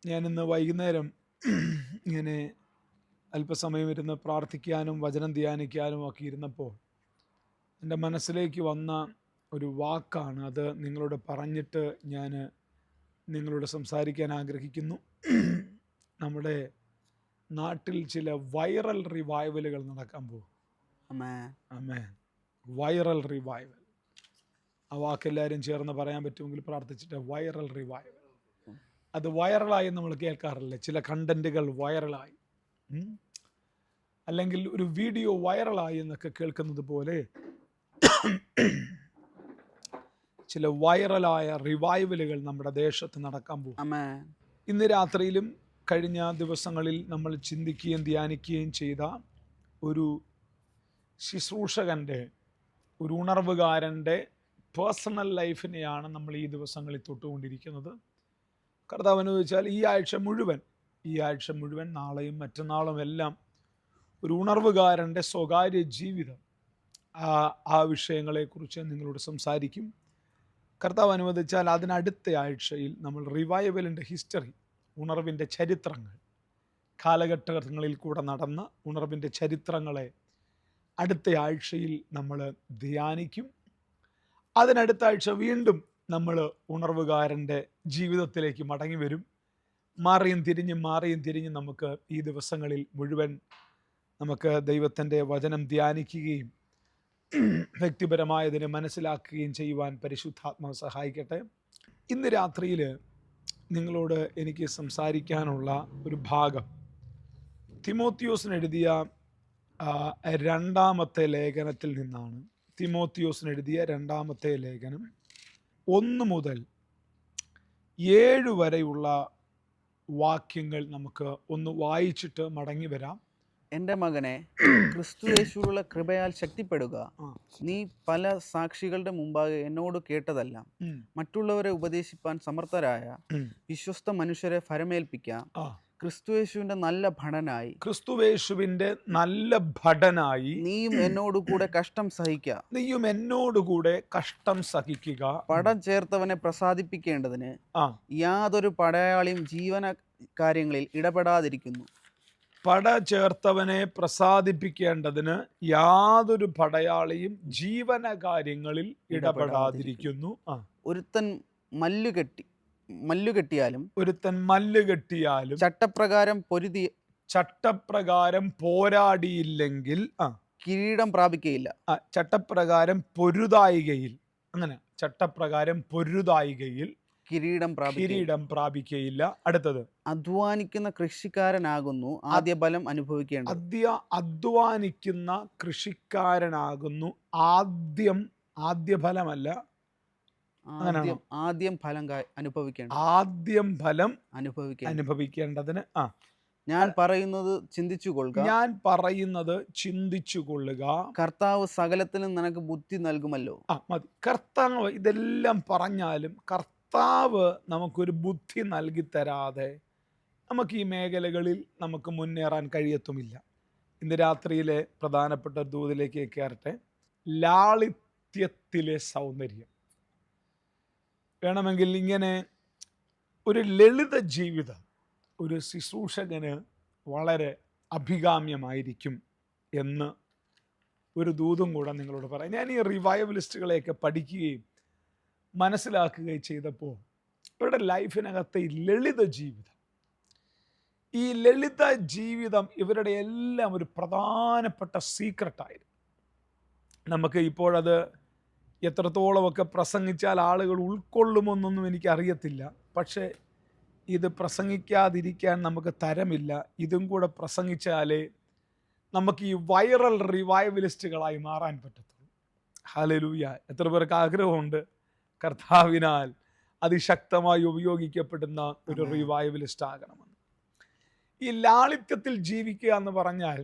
ഞാനിന്ന് വൈകുന്നേരം ഇങ്ങനെ അല്പസമയം ഇരുന്ന് പ്രാർത്ഥിക്കാനും വചനം ധ്യാനിക്കാനും ഒക്കെ ഇരുന്നപ്പോൾ എൻ്റെ മനസ്സിലേക്ക് വന്ന ഒരു വാക്കാണ് അത്. നിങ്ങളോട് പറഞ്ഞിട്ട് ഞാൻ നിങ്ങളോട് സംസാരിക്കാൻ ആഗ്രഹിക്കുന്നു. നമ്മുടെ നാട്ടിൽ ചില വൈറൽ റിവൈവലുകൾ നടക്കാൻ പോകും. ആമേൻ. Viral revival. ആ വാക്കെല്ലാവരും ചേർന്ന് പറയാൻ പറ്റുമെങ്കിൽ പ്രാർത്ഥിച്ചിട്ട്. Viral revival. അത് വൈറലായി നമ്മൾ കേൾക്കാറില്ല. ചില കണ്ടന്റുകൾ വൈറലായി, അല്ലെങ്കിൽ ഒരു വീഡിയോ വൈറലായി എന്നൊക്കെ കേൾക്കുന്നത് പോലെ ചില വൈറലായ റിവൈവലുകൾ നമ്മുടെ ദേശത്ത് നടക്കാൻ പോകും. ഇന്ന് രാത്രിയിലും കഴിഞ്ഞ ദിവസങ്ങളിൽ നമ്മൾ ചിന്തിക്കുകയും ധ്യാനിക്കുകയും ചെയ്ത ഒരു ശുശ്രൂഷകൻ്റെ, ഒരു ഉണർവുകാരൻ്റെ പേഴ്സണൽ ലൈഫിനെയാണ് നമ്മൾ ഈ ദിവസങ്ങളിൽ തൊട്ടുകൊണ്ടിരിക്കുന്നത്. കർത്താവ് അനുവദിച്ചാൽ ഈ ആഴ്ച മുഴുവൻ നാളെയും മറ്റന്നാളും എല്ലാം ഒരു ഉണർവുകാരൻ്റെ സ്വകാര്യ ജീവിതം, ആ വിഷയങ്ങളെക്കുറിച്ച് നിങ്ങളോട് സംസാരിക്കും. കർത്താവ് അനുവദിച്ചാൽ അതിനടുത്ത ആഴ്ചയിൽ നമ്മൾ റിവൈവലിൻ്റെ ഹിസ്റ്ററി, ഉണർവിൻ്റെ ചരിത്രങ്ങൾ, കാലഘട്ടങ്ങളിൽ കൂടെ നടന്ന ഉണർവിൻ്റെ ചരിത്രങ്ങളെ അടുത്ത ആഴ്ചയിൽ നമ്മൾ ധ്യാനിക്കും. അതിനടുത്ത ആഴ്ച വീണ്ടും നമ്മൾ ഉണർവുകാരൻ്റെ ജീവിതത്തിലേക്ക് മടങ്ങി വരും. മാറിയും തിരിഞ്ഞും നമുക്ക് ഈ ദിവസങ്ങളിൽ മുഴുവൻ നമുക്ക് ദൈവത്തിൻ്റെ വചനം ധ്യാനിക്കുകയും വ്യക്തിപരമായതിനെ മനസ്സിലാക്കുകയും ചെയ്യുവാൻ പരിശുദ്ധാത്മാവ് സഹായിക്കട്ടെ. ഇന്ന് രാത്രിയിൽ നിങ്ങളോട് എനിക്ക് സംസാരിക്കാനുള്ള ഒരു ഭാഗം തിമോത്തിയോസിന് എഴുതിയ രണ്ടാമത്തെ ലേഖനത്തിൽ നിന്നാണ്. തിമോത്തിയോസിന് എഴുതിയ രണ്ടാമത്തെ ലേഖനം 1 മുതൽ 7 വരെയുള്ള വാക്യങ്ങൾ നമുക്ക് ഒന്ന് വായിച്ചിട്ട് മടങ്ങി വരാം. എൻ്റെ മകനെ, ക്രിസ്തുയേശുവിലുള്ള കൃപയാൽ ശക്തിപ്പെടുക. നീ പല സാക്ഷികളുടെ മുമ്പാകെ എന്നോട് കേട്ടതെല്ലാം മറ്റുള്ളവരെ ഉപദേശിപ്പാൻ സമർത്ഥരായ വിശ്വസ്ത മനുഷ്യരെ ഫലമേൽപ്പിക്കാം. ക്രിസ്തുയേശുവിന്റെ നല്ല ഭടനായി നീയും എന്നോടുകൂടെ കഷ്ടം സഹിക്കുക. പടം ചേർത്തവനെ പ്രസാദിപ്പിക്കേണ്ടതിന് യാതൊരു പടയാളിയും ജീവന കാര്യങ്ങളിൽ ഇടപെടാതിരിക്കുന്നു. പട ചേർത്തവനെ പ്രസാദിപ്പിക്കേണ്ടതിന് യാതൊരു പടയാളിയും ജീവന കാര്യങ്ങളിൽ ഇടപെടാതിരിക്കുന്നു. ഒരുത്തൻ മല്ലുകെട്ടിയാലും ചട്ടപ്രകാരം പോരാടിയില്ലെങ്കിൽ കിരീടം പ്രാപിക്കയില്ല. ചട്ടപ്രകാരം പൊരുതായികയിൽ കിരീടം പ്രാപിക്കയില്ല. അടുത്തത്, അധ്വാനിക്കുന്ന കൃഷിക്കാരനാകുന്നു ആദ്യ ഫലം ആദ്യ ഫലമല്ല, ആദ്യം ഫലം അനുഭവിക്കേണ്ടതിന് ഞാൻ പറയുന്നത് ചിന്തിച്ചുകൊള്ളുക. കർത്താവ് സകലത്തിലും നിനക്ക് ബുദ്ധി നൽകുമല്ലോ. മതി. കർത്താവ് ഇതെല്ലാം പറഞ്ഞാലും കർത്താവ് നമുക്കൊരു ബുദ്ധി നൽകി തരാതെ നമുക്ക് ഈ മേഖലകളിൽ നമുക്ക് മുന്നേറാൻ കഴിയത്തുമില്ല. ഇന്ന് രാത്രിയിലെ പ്രധാനപ്പെട്ട ദൂതിലേക്ക് കയറട്ടെ. ലാളിത്യത്തിലെ സൗന്ദര്യം. വേണമെങ്കിൽ ഇങ്ങനെ ഒരു ലളിത ജീവിതം ഒരു ശുശ്രൂഷകന് വളരെ അഭികാമ്യമായിരിക്കും എന്ന് ഒരു ദൂതും കൂടെ നിങ്ങളോട് പറയാം. ഞാൻ ഈ റിവൈവലിസ്റ്റുകളെയൊക്കെ പഠിക്കുകയും മനസ്സിലാക്കുകയും ചെയ്തപ്പോൾ ഇവരുടെ ലൈഫിനകത്തെ ഈ ലളിത ജീവിതം ഇവരുടെ എല്ലാം ഒരു പ്രധാനപ്പെട്ട സീക്രട്ടായിരുന്നു. നമുക്ക് ഇപ്പോഴത് എത്രത്തോളമൊക്കെ പ്രസംഗിച്ചാൽ ആളുകൾ ഉൾക്കൊള്ളുമെന്നൊന്നും എനിക്കറിയത്തില്ല. പക്ഷേ ഇത് പ്രസംഗിക്കാതിരിക്കാൻ നമുക്ക് തരമില്ല. ഇതും കൂടെ പ്രസംഗിച്ചാലേ നമുക്ക് ഈ വൈറൽ റിവൈവലിസ്റ്റുകളായി മാറാൻ പറ്റത്തുള്ളൂ. ഹല്ലേലൂയ. എത്ര പേർക്ക് ആഗ്രഹമുണ്ട് കർത്താവിനാൽ അതിശക്തമായി ഉപയോഗിക്കപ്പെടുന്ന ഒരു റിവൈവലിസ്റ്റ് ആകണമെന്ന്. ഈ ലാളിത്യത്തിൽ ജീവിക്കുക എന്ന് പറഞ്ഞാൽ,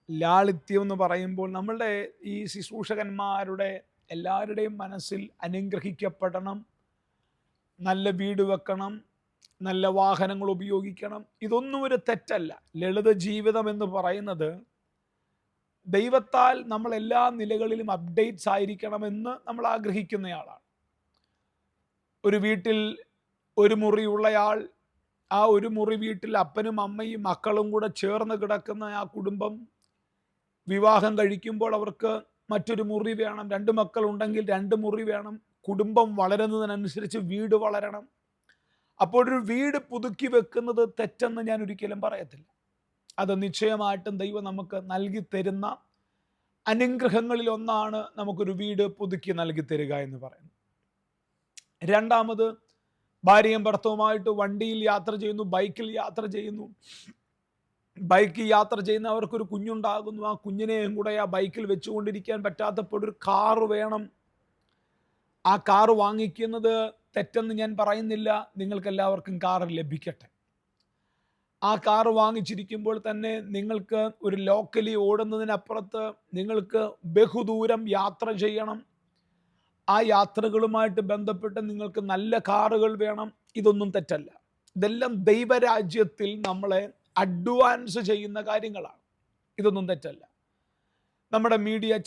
ലാളിത്യം എന്ന് പറയുമ്പോൾ നമ്മളുടെ ഈ ശുശ്രൂഷകന്മാരുടെ എല്ലാവരുടെയും മനസ്സിൽ അനുഗ്രഹിക്കപ്പെടണം, നല്ല വീട് വെക്കണം, നല്ല വാഹനങ്ങൾ ഉപയോഗിക്കണം. ഇതൊന്നും ഒരു തെറ്റല്ല. ലളിത ജീവിതം എന്ന് പറയുന്നത് ദൈവത്താൽ നമ്മൾ എല്ലാ നിലകളിലും അപ്ഡേറ്റ്സ് ആയിരിക്കണമെന്ന് നമ്മൾ ആഗ്രഹിക്കുന്നയാളാണ്. ഒരു വീട്ടിൽ ഒരു മുറിയുള്ളയാൾ ആ ഒരു മുറി വീട്ടിൽ അപ്പനും അമ്മയും മക്കളും കൂടെ ചേർന്ന് കിടക്കുന്ന ആ കുടുംബം വിവാഹം കഴിക്കുമ്പോൾ അവർക്ക് മറ്റൊരു മുറി വേണം. 2 മക്കളുണ്ടെങ്കിൽ 2 മുറി വേണം. കുടുംബം വളരുന്നതിനനുസരിച്ച് വീട് വളരണം. അപ്പോൾ ഒരു വീട് പുതുക്കി വെക്കുന്നത് തെറ്റെന്ന് ഞാൻ ഒരിക്കലും പറയത്തില്ല. അത് നിശ്ചയമായിട്ടും ദൈവം നമുക്ക് നൽകി തരുന്ന അനുഗ്രഹങ്ങളിൽ ഒന്നാണ് നമുക്കൊരു വീട് പുതുക്കി നൽകി തരിക എന്ന് പറയുന്നത്. രണ്ടാമത്, ഭാര്യയും ഭർത്താവുമായിട്ട് വണ്ടിയിൽ യാത്ര ചെയ്യുന്നു, ബൈക്കിൽ യാത്ര ചെയ്യുന്നു. ബൈക്കിൽ യാത്ര ചെയ്യുന്നവർക്കൊരു കുഞ്ഞുണ്ടാകുന്നു. ആ കുഞ്ഞിനെയും കൂടെ ആ ബൈക്കിൽ വെച്ചുകൊണ്ടിരിക്കാൻ പറ്റാത്തപ്പോൾ ഒരു കാറ് വേണം. ആ കാറ് വാങ്ങിക്കുന്നത് തെറ്റെന്ന് ഞാൻ പറയുന്നില്ല. നിങ്ങൾക്ക് എല്ലാവർക്കും കാർ ലഭിക്കട്ടെ. ആ കാറ് വാങ്ങിച്ചിരിക്കുമ്പോൾ തന്നെ നിങ്ങൾക്ക് ഒരു ലോക്കലി ഓടുന്നതിനപ്പുറത്ത് നിങ്ങൾക്ക് ബഹുദൂരം യാത്ര ചെയ്യണം. ആ യാത്രകളുമായിട്ട് ബന്ധപ്പെട്ട് നിങ്ങൾക്ക് നല്ല കാറുകൾ വേണം. ഇതൊന്നും തെറ്റല്ല. ഇതെല്ലാം ദൈവരാജ്യത്തിൽ നമ്മളെ അഡ്വാൻസ് ചെയ്യുന്ന കാര്യങ്ങളാണ്. ഇതൊന്നും തെറ്റല്ല. നമ്മുടെ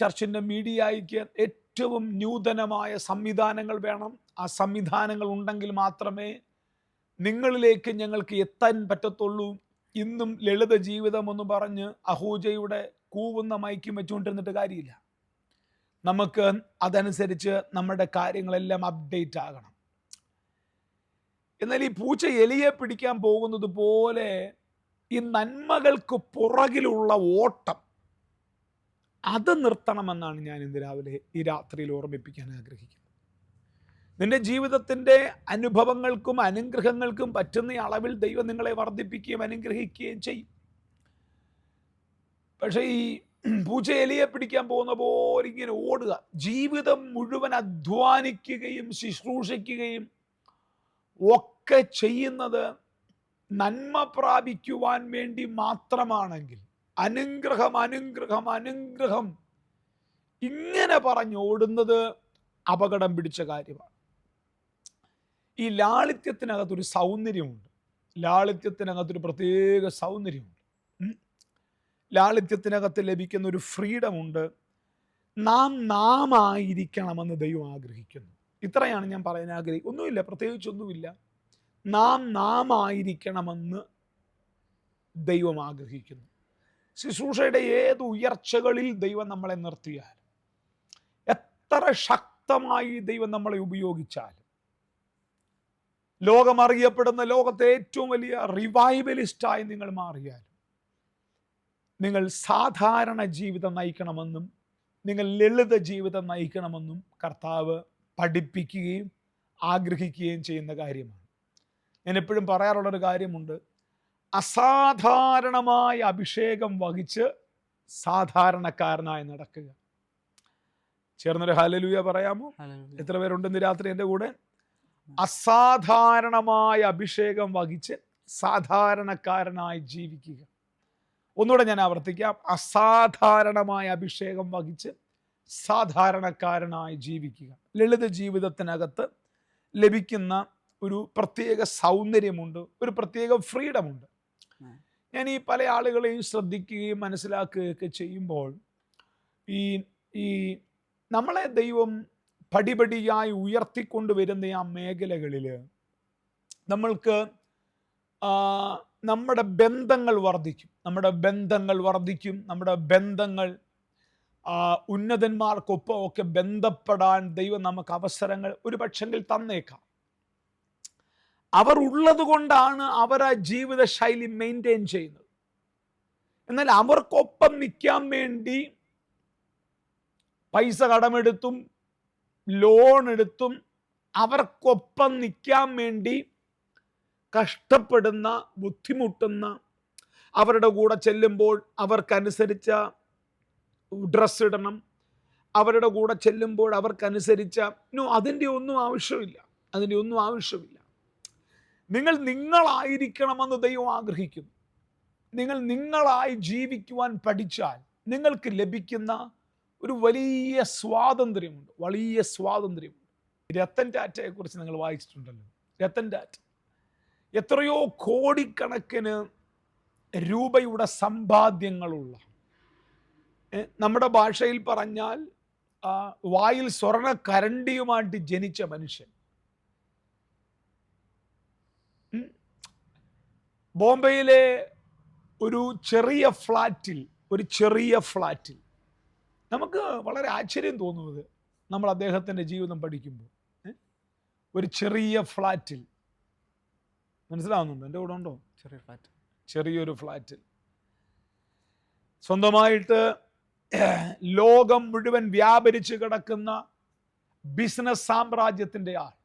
ചർച്ചിൻ്റെ മീഡിയയ്ക്ക് ഏറ്റവും നൂതനമായ സംവിധാനങ്ങൾ വേണം. ആ സംവിധാനങ്ങൾ ഉണ്ടെങ്കിൽ മാത്രമേ നിങ്ങളിലേക്ക് ഞങ്ങൾക്ക് എത്താൻ പറ്റത്തുള്ളൂ. ഇന്നും ലളിത ജീവിതം എന്ന് പറഞ്ഞ് അഹൂജയുടെ കൂവുന്ന മൈക്കും വെച്ചുകൊണ്ടിരുന്നിട്ട് കാര്യമില്ല. നമുക്ക് അതനുസരിച്ച് നമ്മുടെ കാര്യങ്ങളെല്ലാം അപ്ഡേറ്റ് ആകണം. എന്നാൽ ഈ പൂച്ച എലിയെ പിടിക്കാൻ പോകുന്നത് പോലെ ഈ നന്മകൾക്ക് പുറകിലുള്ള ഓട്ടം അത് നിർത്തണമെന്നാണ് ഞാൻ ഇന്ന് രാവിലെ ഈ രാത്രിയിൽ ഓർമ്മിപ്പിക്കാൻ ആഗ്രഹിക്കുന്നത്. നിന്റെ ജീവിതത്തിൻ്റെ അനുഭവങ്ങൾക്കും അനുഗ്രഹങ്ങൾക്കും പറ്റുന്ന അളവിൽ ദൈവം നിങ്ങളെ വർദ്ധിപ്പിക്കുകയും അനുഗ്രഹിക്കുകയും ചെയ്യും. പക്ഷേ ഈ പൂച്ച എലിയെ പിടിക്കാൻ പോകുന്ന പോലെ ഇങ്ങനെ ഓടുക, ജീവിതം മുഴുവൻ അധ്വാനിക്കുകയും ശുശ്രൂഷിക്കുകയും ഒക്കെ ചെയ്യുന്നത് നന്മ പ്രാപിക്കുവാൻ വേണ്ടി മാത്രമാണെങ്കിൽ, അനുഗ്രഹം അനുഗ്രഹം അനുഗ്രഹം ഇങ്ങനെ പറഞ്ഞോടുന്നത് അപകടം പിടിച്ച കാര്യമാണ്. ഈ ലാളിത്യത്തിനകത്തൊരു സൗന്ദര്യമുണ്ട്. ലാളിത്യത്തിനകത്തൊരു പ്രത്യേക സൗന്ദര്യമുണ്ട്. ലാളിത്യത്തിനകത്ത് ലഭിക്കുന്ന ഒരു ഫ്രീഡമുണ്ട്. നാം ആയിരിക്കണമെന്ന് ദൈവം ആഗ്രഹിക്കുന്നു. ഇത്രയാണ് ഞാൻ പറയാൻ ആഗ്രഹിക്കുന്നത്. ഒന്നുമില്ല, പ്രത്യേകിച്ചൊന്നുമില്ല. നാം ആയിരിക്കണമെന്ന് ദൈവം ആഗ്രഹിക്കുന്നു. ശുശ്രൂഷയുടെ ഏത് ഉയർച്ചകളിൽ ദൈവം നമ്മളെ നിർത്തിയാൽ, എത്ര ശക്തമായി ദൈവം നമ്മളെ ഉപയോഗിച്ചാൽ, ലോകമറിയപ്പെടുന്ന ലോകത്തെ ഏറ്റവും വലിയ റിവൈവലിസ്റ്റായി നിങ്ങൾ മാറിയാലും, നിങ്ങൾ സാധാരണ ജീവിതം നയിക്കണമെന്നും നിങ്ങൾ ലളിത ജീവിതം നയിക്കണമെന്നും കർത്താവ് പഠിപ്പിക്കുകയും ആഗ്രഹിക്കുകയും ചെയ്യുന്ന കാര്യമാണ്. ഞാൻ എപ്പോഴും പറയാറുള്ളൊരു കാര്യമുണ്ട്, അസാധാരണമായ അഭിഷേകം വഹിച്ച് സാധാരണക്കാരനായി നടക്കുക. ചേർന്നൊരു ഹല്ലേലൂയ പറയാമോ? എത്ര പേരുണ്ട് ഇന്ന് രാത്രി എൻ്റെ കൂടെ? അസാധാരണമായ അഭിഷേകം വഹിച്ച് സാധാരണക്കാരനായി ജീവിക്കുക. ഒന്നുകൂടെ ഞാൻ ആവർത്തിക്കാം, അസാധാരണമായ അഭിഷേകം വഹിച്ച് സാധാരണക്കാരനായി ജീവിക്കുക. ലളിത ജീവിതത്തിനകത്ത് ലഭിക്കുന്ന ഒരു പ്രത്യേക സൗന്ദര്യമുണ്ട്, ഒരു പ്രത്യേക ഫ്രീഡമുണ്ട്. ഞാൻ ഈ പല ആളുകളെയും ശ്രദ്ധിക്കുകയും മനസ്സിലാക്കുകയൊക്കെ ചെയ്യുമ്പോൾ ഈ നമ്മളെ ദൈവം പടിപടിയായി ഉയർത്തിക്കൊണ്ടുവരുന്ന ആ മേഖലകളിൽ നമ്മൾക്ക് നമ്മുടെ ബന്ധങ്ങൾ വർദ്ധിക്കും. നമ്മുടെ ബന്ധങ്ങൾ ഉന്നതന്മാർക്കൊപ്പം ഒക്കെ ബന്ധപ്പെടാൻ ദൈവം നമുക്ക് അവസരങ്ങൾ ഒരു പക്ഷെങ്കിൽ തന്നേക്കാം. അവർ ഉള്ളത് കൊണ്ടാണ് അവർ ആ ജീവിത ശൈലി മെയിൻറ്റെയിൻ ചെയ്യുന്നത്. എന്നാൽ അവർക്കൊപ്പം നിൽക്കാൻ വേണ്ടി പൈസ കടമെടുത്തും ലോൺ എടുത്തും അവർക്കൊപ്പം നിൽക്കാൻ വേണ്ടി കഷ്ടപ്പെടുന്ന, ബുദ്ധിമുട്ടുന്ന, അവരുടെ കൂടെ ചെല്ലുമ്പോൾ അവർക്കനുസരിച്ച ഡ്രസ്സ് ഇടണം, അവരുടെ കൂടെ ചെല്ലുമ്പോൾ അവർക്കനുസരിച്ച അതിൻ്റെ ഒന്നും ആവശ്യമില്ല. നിങ്ങളായിരിക്കണമെന്ന് ദൈവം ആഗ്രഹിക്കുന്നു. നിങ്ങളായി ജീവിക്കുവാൻ പഠിച്ചാൽ നിങ്ങൾക്ക് ലഭിക്കുന്ന ഒരു വലിയ സ്വാതന്ത്ര്യമുണ്ട്. രത്തൻ ടാറ്റയെ കുറിച്ച് നിങ്ങൾ വായിച്ചിട്ടുണ്ടല്ലോ. രത്തൻ ടാറ്റ എത്രയോ കോടിക്കണക്കിന് രൂപയുടെ സമ്പാദ്യങ്ങളുള്ള, നമ്മുടെ ഭാഷയിൽ പറഞ്ഞാൽ വായിൽ സ്വർണ്ണ കരണ്ടിയുമായിട്ട് ജനിച്ച മനുഷ്യൻ. ബോംബെയിലെ ഒരു ചെറിയ ഫ്ലാറ്റിൽ നമുക്ക് വളരെ ആശ്ചര്യം തോന്നുന്നത് നമ്മൾ അദ്ദേഹത്തിൻ്റെ ജീവിതം പഠിക്കുമ്പോൾ, ഒരു ചെറിയ ഫ്ലാറ്റിൽ, മനസ്സിലാവുന്നുണ്ടോ? എൻ്റെ കൂടെ ഉണ്ടോ? ചെറിയൊരു ഫ്ലാറ്റിൽ സ്വന്തമായിട്ട് ലോകം മുഴുവൻ വ്യാപരിച്ച് കിടക്കുന്ന ബിസിനസ് സാമ്രാജ്യത്തിൻ്റെ ആൾ,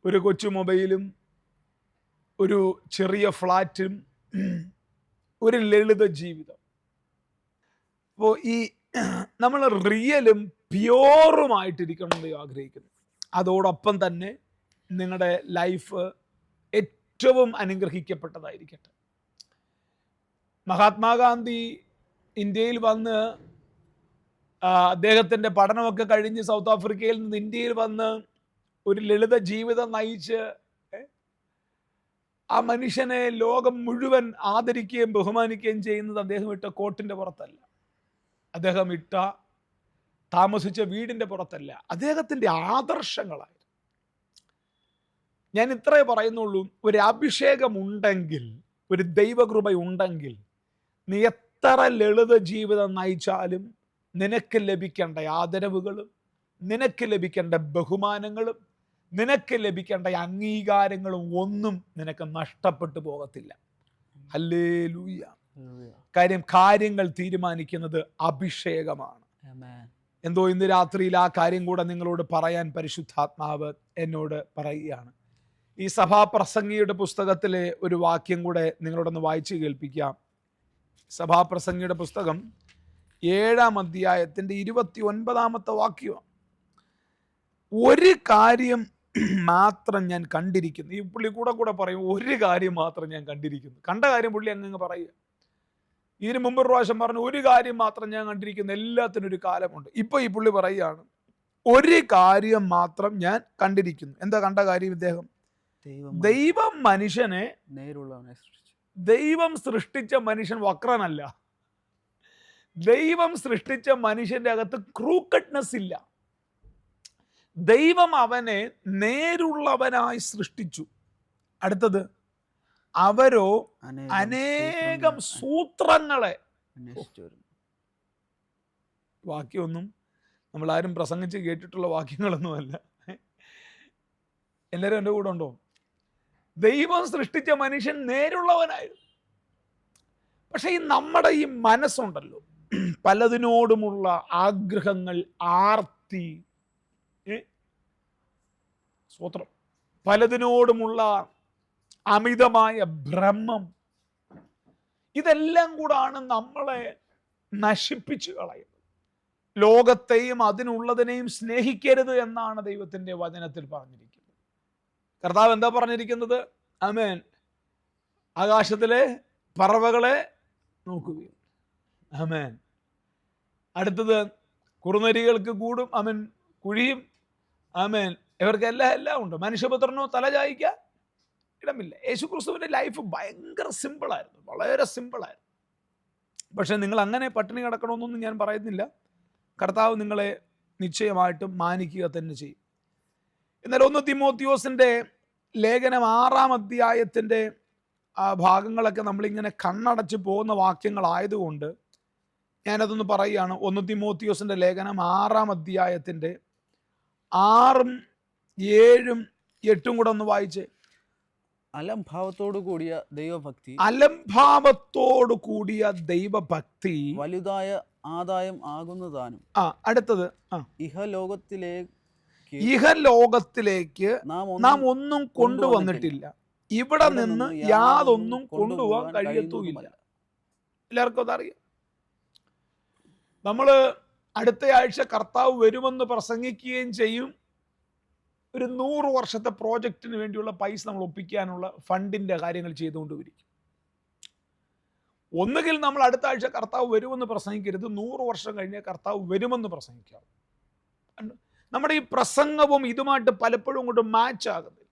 ഒരു കൊച്ചു മൊബൈലും ഒരു ചെറിയ ഫ്ലാറ്റും ഒരു ലളിത ജീവിതം. അപ്പോൾ ഈ നമ്മൾ റിയലും പ്യോറുമായിട്ടിരിക്കണം എന്ന് ആഗ്രഹിക്കുന്നു. അതോടൊപ്പം തന്നെ നിങ്ങളുടെ ലൈഫ് ഏറ്റവും അനുഗ്രഹിക്കപ്പെട്ടതായിരിക്കട്ടെ. മഹാത്മാഗാന്ധി ഇന്ത്യയിൽ വന്ന് അദ്ദേഹത്തിൻ്റെ പഠനമൊക്കെ കഴിഞ്ഞ് സൗത്ത് ആഫ്രിക്കയിൽ നിന്ന് ഇന്ത്യയിൽ വന്ന് ഒരു ലളിത ജീവിതം നയിച്ച് ആ മനുഷ്യനെ ലോകം മുഴുവൻ ആദരിക്കുകയും ബഹുമാനിക്കുകയും ചെയ്യുന്നത് അദ്ദേഹം ഇട്ട കോട്ടിൻ്റെ പുറത്തല്ല, അദ്ദേഹം താമസിച്ച വീടിൻ്റെ പുറത്തല്ല, അദ്ദേഹത്തിൻ്റെ ആദർശങ്ങളായിരുന്നു. ഞാൻ ഇത്രേ പറയുന്നുള്ളൂ, ഒരു അഭിഷേകം ഉണ്ടെങ്കിൽ, ഒരു ദൈവകൃപ ഉണ്ടെങ്കിൽ, നീ എത്ര ലളിത ജീവിതം നയിച്ചാലും നിനക്ക് ലഭിക്കേണ്ട ആദരവുകളും നിനക്ക് ലഭിക്കേണ്ട ബഹുമാനങ്ങളും നിനക്ക് ലഭിക്കേണ്ട അംഗീകാരങ്ങളും ഒന്നും നിനക്ക് നഷ്ടപ്പെട്ടു പോകത്തില്ല. ഹല്ലേലൂയ. കാര്യങ്ങൾ തീരുമാനിക്കുന്നത് അഭിഷേകമാണ്. എന്തോ ഇന്ന് രാത്രിയിൽ ആ കാര്യം കൂടെ നിങ്ങളോട് പറയാൻ പരിശുദ്ധാത്മാവ് എന്നോട് പറയുകയാണ്. ഈ സഭാപ്രസംഗിയുടെ പുസ്തകത്തിലെ ഒരു വാക്യം കൂടെ നിങ്ങളോടൊന്ന് വായിച്ചു കേൾപ്പിക്കാം. സഭാപ്രസംഗിയുടെ പുസ്തകം 7-ാം അധ്യായത്തിൻ്റെ 29-ാമത്തെ വാക്യം. ഒരു കാര്യം മാത്രം ഞാൻ കണ്ടിരിക്കുന്നു. ഈ പുള്ളി കൂടെ പറയും, ഒരു കാര്യം മാത്രം ഞാൻ കണ്ടിരിക്കുന്നു. കണ്ട കാര്യം പുള്ളി അങ്ങ് പറയുക. ഇതിന് മുമ്പ് ഒരു പ്രാവശ്യം പറഞ്ഞു, ഒരു കാര്യം മാത്രം ഞാൻ കണ്ടിരിക്കുന്നു, എല്ലാത്തിനും ഒരു കാലമുണ്ട്. ഇപ്പൊ ഈ പുള്ളി പറയുകയാണ്, ഒരു കാര്യം മാത്രം ഞാൻ കണ്ടിരിക്കുന്നു. എന്താ കണ്ട കാര്യം? ഇദ്ദേഹം ദൈവം മനുഷ്യനെ, ദൈവം സൃഷ്ടിച്ച മനുഷ്യൻ വക്രനല്ല. ദൈവം സൃഷ്ടിച്ച മനുഷ്യന്റെ അകത്ത് ക്രൂക്കഡ്നെസ് ഇല്ല. ദൈവം അവനെ നേരുള്ളവനായി സൃഷ്ടിച്ചു. അടുത്തത്, അവരോ അനേകം സൂത്രങ്ങളെ. വാക്യമൊന്നും നമ്മളാരും പ്രസംഗിച്ച് കേട്ടിട്ടുള്ള വാക്യങ്ങളൊന്നുമല്ല. എല്ലാവരും എൻ്റെ കൂടെ ഉണ്ടോ? ദൈവം സൃഷ്ടിച്ച മനുഷ്യൻ നേരുള്ളവനായിരുന്നു. പക്ഷെ നമ്മുടെ ഈ മനസ്സുണ്ടല്ലോ, പലതിനോടുമുള്ള ആഗ്രഹങ്ങൾ, ആർത്തി, സ്തോത്രം, പലതിനോടുമുള്ള അമിതമായ ഭ്രമം, ഇതെല്ലാം കൂടാണ് നമ്മളെ നശിപ്പിച്ചു കളയുന്നത്. ലോകത്തെയും അതിനുള്ളതിനെയും സ്നേഹിക്കരുത് എന്നാണ് ദൈവത്തിൻ്റെ വചനത്തിൽ പറഞ്ഞിരിക്കുന്നത്. കർത്താവ് എന്താ പറഞ്ഞിരിക്കുന്നത്? ആമേൻ. ആകാശത്തിലെ പറവകളെ നോക്കുകയും, ആമേൻ. അടുത്തത്, കുറുനരികൾക്ക് കൂടും, ആമേൻ, കുഴിയും, ആമേൻ, ഇവർക്ക് എല്ലാം ഉണ്ട്, മനുഷ്യപുത്രനോ തലചായിക്കാൻ ഇടമില്ല. യേശുക്രിസ്തുവിൻ്റെ ലൈഫ് ഭയങ്കര സിമ്പിളായിരുന്നു, വളരെ സിമ്പിളായിരുന്നു. പക്ഷെ നിങ്ങൾ അങ്ങനെ പട്ടിണി കിടക്കണമെന്നൊന്നും ഞാൻ പറയുന്നില്ല. കർത്താവ് നിങ്ങളെ നിശ്ചയമായിട്ടും മാനിക്കുക തന്നെ ചെയ്യും. എന്നാൽ 1 തിമോത്തിയോസിൻ്റെ ലേഖനം 6-ാം അധ്യായത്തിൻ്റെ ആ ഭാഗങ്ങളൊക്കെ നമ്മളിങ്ങനെ കണ്ണടച്ച് പോകുന്ന വാക്യങ്ങളായതുകൊണ്ട് ഞാനതൊന്ന് പറയുകയാണ്. 1 തിമോത്തിയോസിൻ്റെ ലേഖനം 6-ാം അധ്യായത്തിൻ്റെ 6ഉം 7ഉം 8ഉം കൂടെ ഒന്ന് വായിച്ചേ. അലംഭാവത്തോടു കൂടിയ ദൈവഭക്തി വലുതായ ആദായം ആകുന്നതാനും. അടുത്തത്, ഇഹലോകത്തിലേക്ക് നാം ഒന്നും കൊണ്ടുവന്നിട്ടില്ല, ഇവിടെ നിന്ന് യാതൊന്നും കൊണ്ടുപോകാൻ കഴിയത്തുമില്ല. എല്ലാവർക്കും അതറിയാം. നമ്മൾ അടുത്ത ആഴ്ച കർത്താവ് വരുമെന്ന് പ്രസംഗിക്കുകയും ചെയ്യും. ഒരു 100 വർഷത്തെ പ്രോജക്റ്റിന് വേണ്ടിയുള്ള പൈസ നമ്മൾ ഒപ്പിക്കാനുള്ള ഫണ്ടിൻ്റെ കാര്യങ്ങൾ ചെയ്തുകൊണ്ടിരിക്കും. ഒന്നുകിൽ നമ്മൾ അടുത്ത ആഴ്ച കർത്താവ് വരുമെന്ന് പ്രസംഗിക്കരുത്, 100 വർഷം കഴിഞ്ഞ് കർത്താവ് വരുമെന്ന് പ്രസംഗിക്കാം. നമ്മുടെ ഈ പ്രസംഗവും ഇതുമായിട്ട് പലപ്പോഴും കൊണ്ട് മാച്ച് ആകുന്നില്ല.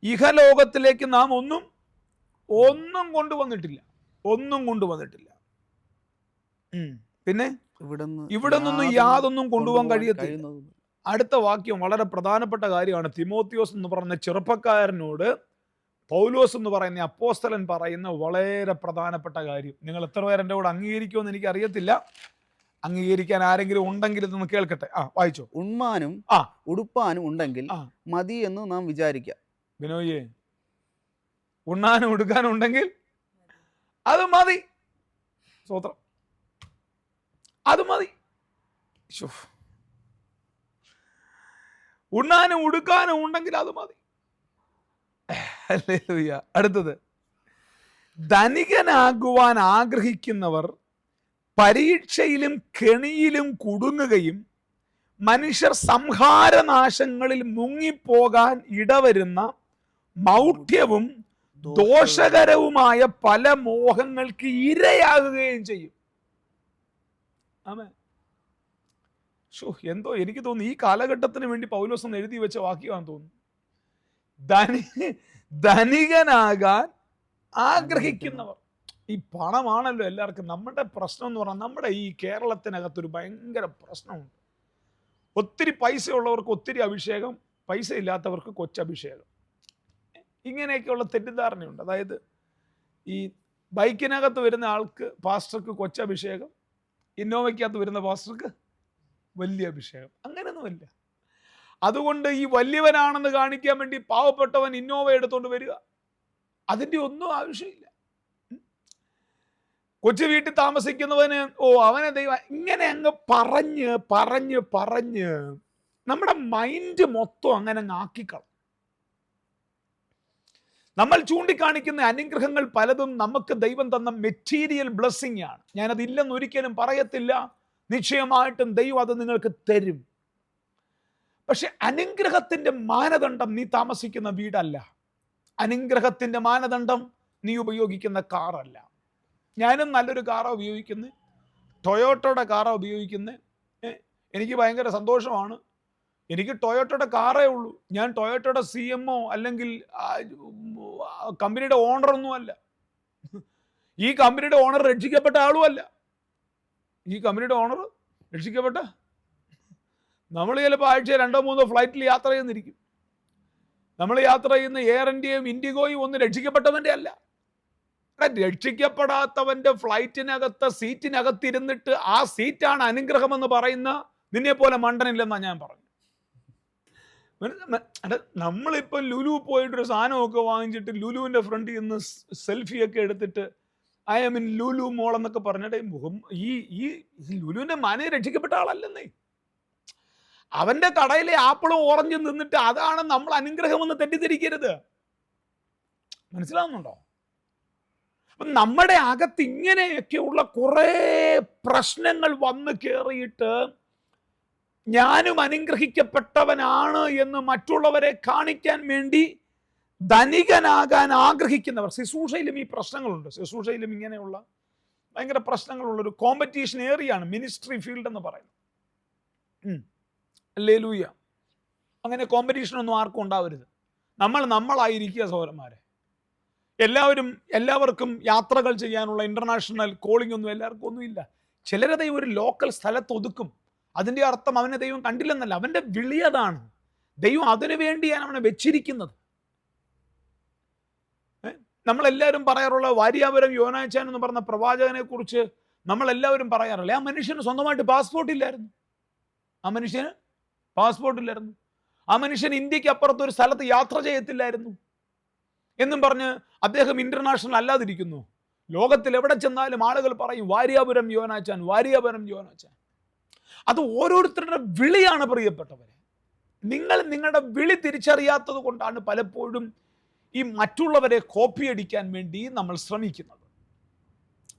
ഇഹലോകത്തിലേക്ക് നാം ഒന്നും കൊണ്ടുവന്നിട്ടില്ല. പിന്നെ ഇവിടെ നിന്നും യാതൊന്നും കൊണ്ടുപോകാൻ കഴിയത്തില്ല. അടുത്ത വാക്യം വളരെ പ്രധാനപ്പെട്ട കാര്യമാണ്. തിമോത്തിയോസ് എന്ന് പറയുന്ന ചെറുപ്പക്കാരനോട് പൗലോസ് എന്ന് പറയുന്ന അപ്പോസ്തലൻ പറയുന്ന വളരെ പ്രധാനപ്പെട്ട കാര്യം. നിങ്ങൾ എത്ര പേർ എൻ്റെ കൂടെ അംഗീകരിക്കുമെന്ന് എനിക്ക് അറിയത്തില്ല. അംഗീകരിക്കാൻ ആരെങ്കിലും ഉണ്ടെങ്കിൽ ഇതൊന്ന് കേൾക്കട്ടെ. വായിച്ചോ. ഉണ്മാനും ഉടുപ്പാനും ഉണ്ടെങ്കിൽ മതി എന്ന് നാം വിചാരിക്കാം. ബിനോയേ, ഉണ്ണാനും ഉടുക്കാനും ഉണ്ടെങ്കിൽ അത് മതി. സ്തോത്രം, അത് മതി. ഉണ്ണാനും ഉടുക്കാനും ഉണ്ടെങ്കിൽ അത് മതി. ഹല്ലേലൂയ. അടുത്തത്, ധനികനാകുവാൻ ആഗ്രഹിക്കുന്നവർ പരീക്ഷയിലും കെണിയിലും കുടുങ്ങുകയും മനുഷ്യർ സംഹാരനാശങ്ങളിൽ മുങ്ങിപ്പോകാൻ ഇടവരുന്ന മൗഢ്യവും ദോഷകരവുമായ പല മോഹങ്ങൾക്ക് ഇരയാകുകയും ചെയ്യും. ആമേൻ. എന്തോ എനിക്ക് തോന്നുന്നു ഈ കാലഘട്ടത്തിന് വേണ്ടി പൗലോസ് ഒന്ന് എഴുതി വെച്ച വാക്യമാണെന്ന് തോന്നുന്നു. ധനികനാകാൻ ആഗ്രഹിക്കുന്നവർ. ഈ പണമാണല്ലോ എല്ലാവർക്കും നമ്മുടെ പ്രശ്നം എന്ന് പറഞ്ഞാൽ. നമ്മുടെ ഈ കേരളത്തിനകത്തൊരു ഭയങ്കര പ്രശ്നമുണ്ട്. ഒത്തിരി പൈസ ഉള്ളവർക്ക് ഒത്തിരി അഭിഷേകം, പൈസ ഇല്ലാത്തവർക്ക് കൊച്ചഭിഷേകം, ഇങ്ങനെയൊക്കെയുള്ള തെറ്റിദ്ധാരണയുണ്ട്. അതായത് ഈ ബൈക്കിനകത്ത് വരുന്ന ആൾക്ക് പാസ്റ്റർക്ക് കൊച്ചഭിഷേകം, ഇന്നോവയ്ക്കകത്ത് വരുന്ന പാസ്റ്റർക്ക് വലിയ അഭിഷേകം. അങ്ങനെയൊന്നുമില്ല. അതുകൊണ്ട് ഈ വലിയവനാണെന്ന് കാണിക്കാൻ വേണ്ടി പാവപ്പെട്ടവൻ ഇന്നോവ എടുത്തുകൊണ്ട് വരിക, അതിൻ്റെ ഒന്നും ആവശ്യമില്ല. കൊച്ചു വീട്ടിൽ താമസിക്കുന്നവന് അവനെ ദൈവം, ഇങ്ങനെ അങ്ങ് പറഞ്ഞ് പറഞ്ഞ് പറഞ്ഞ് നമ്മുടെ മൈൻഡ് മൊത്തം അങ്ങനെ അങ്ങ് ആക്കിക്കള. നമ്മൾ ചൂണ്ടിക്കാണിക്കുന്ന അനുഗ്രഹങ്ങൾ പലതും നമുക്ക് ദൈവം തന്ന മെറ്റീരിയൽ ബ്ലെസ്സിങ് ആണ്. ഞാനത് ഇല്ലെന്ന് ഒരിക്കലും പറയത്തില്ല. നിശ്ചയമായിട്ടും ദൈവം അത് നിങ്ങൾക്ക് തരും. പക്ഷെ അനുഗ്രഹത്തിന്റെ മാനദണ്ഡം നീ താമസിക്കുന്ന വീടല്ല. അനുഗ്രഹത്തിന്റെ മാനദണ്ഡം നീ ഉപയോഗിക്കുന്ന കാറല്ല. ഞാനും നല്ലൊരു കാറാണ് ഉപയോഗിക്കുന്നത്, ടൊയോട്ടോയുടെ കാറാണ് ഉപയോഗിക്കുന്നത്. എനിക്ക് ഭയങ്കര സന്തോഷമാണ്. എനിക്ക് ടൊയോട്ടോയുടെ കാറേ ഉള്ളൂ. ഞാൻ ടൊയോട്ടോയുടെ CMO അല്ലെങ്കിൽ കമ്പനിയുടെ ഓണറൊന്നും അല്ല. ഈ കമ്പനിയുടെ ഓണർ രക്ഷിക്കപ്പെട്ട ആളുമല്ല. ഈ കമ്പനിയുടെ ഓണർ രക്ഷിക്കപ്പെട്ട, നമ്മൾ ചിലപ്പോൾ ആഴ്ച 2-3 ഫ്ലൈറ്റിൽ യാത്ര ചെയ്യുന്നിരിക്കും. നമ്മൾ യാത്ര ചെയ്യുന്ന എയർ ഇന്ത്യയും ഇൻഡിഗോയും ഒന്നും രക്ഷിക്കപ്പെട്ടവൻ്റെ അല്ല. രക്ഷിക്കപ്പെടാത്തവന്റെ ഫ്ലൈറ്റിനകത്ത് സീറ്റിനകത്തിരുന്നിട്ട് ആ സീറ്റാണ് അനുഗ്രഹമെന്ന് പറയുന്ന നിന്നെ പോലെ മണ്ടനില്ലെന്നാണ് ഞാൻ പറഞ്ഞു. നമ്മളിപ്പോൾ ലുലു പോയിട്ടൊരു സാധനമൊക്കെ വാങ്ങിച്ചിട്ട് ലുലുവിൻ്റെ ഫ്രണ്ടിൽ നിന്ന് സെൽഫിയൊക്കെ എടുത്തിട്ട് ഐ എം ഇൻ ലുലു മോൾ എന്നൊക്കെ പറഞ്ഞിട്ട് ഈ ലുലുവിൻ്റെ മനെ രക്ഷിക്കപ്പെട്ട ആളല്ലെന്നേ. അവന്റെ കടയിലെ ആപ്പിളും ഓറഞ്ചും നിന്നിട്ട് അതാണ് നമ്മൾ അനുഗ്രഹമെന്ന് തെറ്റിദ്ധരിക്കരുത്. മനസ്സിലാവുന്നുണ്ടോ? അപ്പം നമ്മുടെ അകത്ത് ഇങ്ങനെയൊക്കെയുള്ള കുറേ പ്രശ്നങ്ങൾ വന്ന് കയറിയിട്ട് ഞാനും അനുഗ്രഹിക്കപ്പെട്ടവനാണ് എന്ന് മറ്റുള്ളവരെ കാണിക്കാൻ വേണ്ടി ധനികനാകാൻ ആഗ്രഹിക്കുന്നവർ. ശുശ്രൂഷയിലും ഈ പ്രശ്നങ്ങളുണ്ട്. ശുശ്രൂഷയിലും ഇങ്ങനെയുള്ള ഭയങ്കര പ്രശ്നങ്ങളുള്ളൊരു കോമ്പറ്റീഷൻ ഏറിയാണ് മിനിസ്ട്രി ഫീൽഡ് എന്ന് പറയുന്നത്. ഹല്ലേലൂയ. അങ്ങനെ കോമ്പറ്റീഷനൊന്നും ആർക്കും ഉണ്ടാവരുത്. നമ്മളായിരിക്കുക സഹോദരന്മാരെ. എല്ലാവർക്കും യാത്രകൾ ചെയ്യാനുള്ള ഇന്റർനാഷണൽ കോളിംഗ് ഒന്നും എല്ലാവർക്കും ഒന്നുമില്ല. ചിലരെ ദൈവം ഒരു ലോക്കൽ സ്ഥലത്ത് ഒതുക്കും. അതിൻ്റെ അർത്ഥം അവനെ ദൈവം കണ്ടില്ലെന്നല്ല, അവൻ്റെ വിളി അതാണ്. ദൈവം അതിനു വേണ്ടിയാണ് അവനെ വെച്ചിരിക്കുന്നത്. നമ്മളെല്ലാവരും പറയാറുള്ള വാര്യാപുരം യോനാച്ചാൻ എന്ന് പറഞ്ഞ പ്രവാചകനെ കുറിച്ച് നമ്മളെല്ലാവരും പറയാറില്ല. ആ മനുഷ്യന് സ്വന്തമായിട്ട് പാസ്പോർട്ട് ഇല്ലായിരുന്നു. ആ മനുഷ്യൻ ഇന്ത്യക്ക് അപ്പുറത്ത് ഒരു സ്ഥലത്ത് യാത്ര ചെയ്യത്തില്ലായിരുന്നു എന്നും പറഞ്ഞ് അദ്ദേഹം ഇന്റർനാഷണൽ അല്ലാതിരിക്കുന്നു. ലോകത്തിൽ എവിടെ ചെന്നാലും ആളുകൾ പറയും വാര്യാപുരം യോനാച്ചാൻ. അത് ഓരോരുത്തരുടെ വിളിയാണ് പ്രിയപ്പെട്ടവരെ. നിങ്ങൾ നിങ്ങളുടെ വിളി തിരിച്ചറിയാത്തത് കൊണ്ടാണ് പലപ്പോഴും ഈ മറ്റുള്ളവരെ കോപ്പിയടിക്കാൻ വേണ്ടി നമ്മൾ ശ്രമിക്കുന്നത്.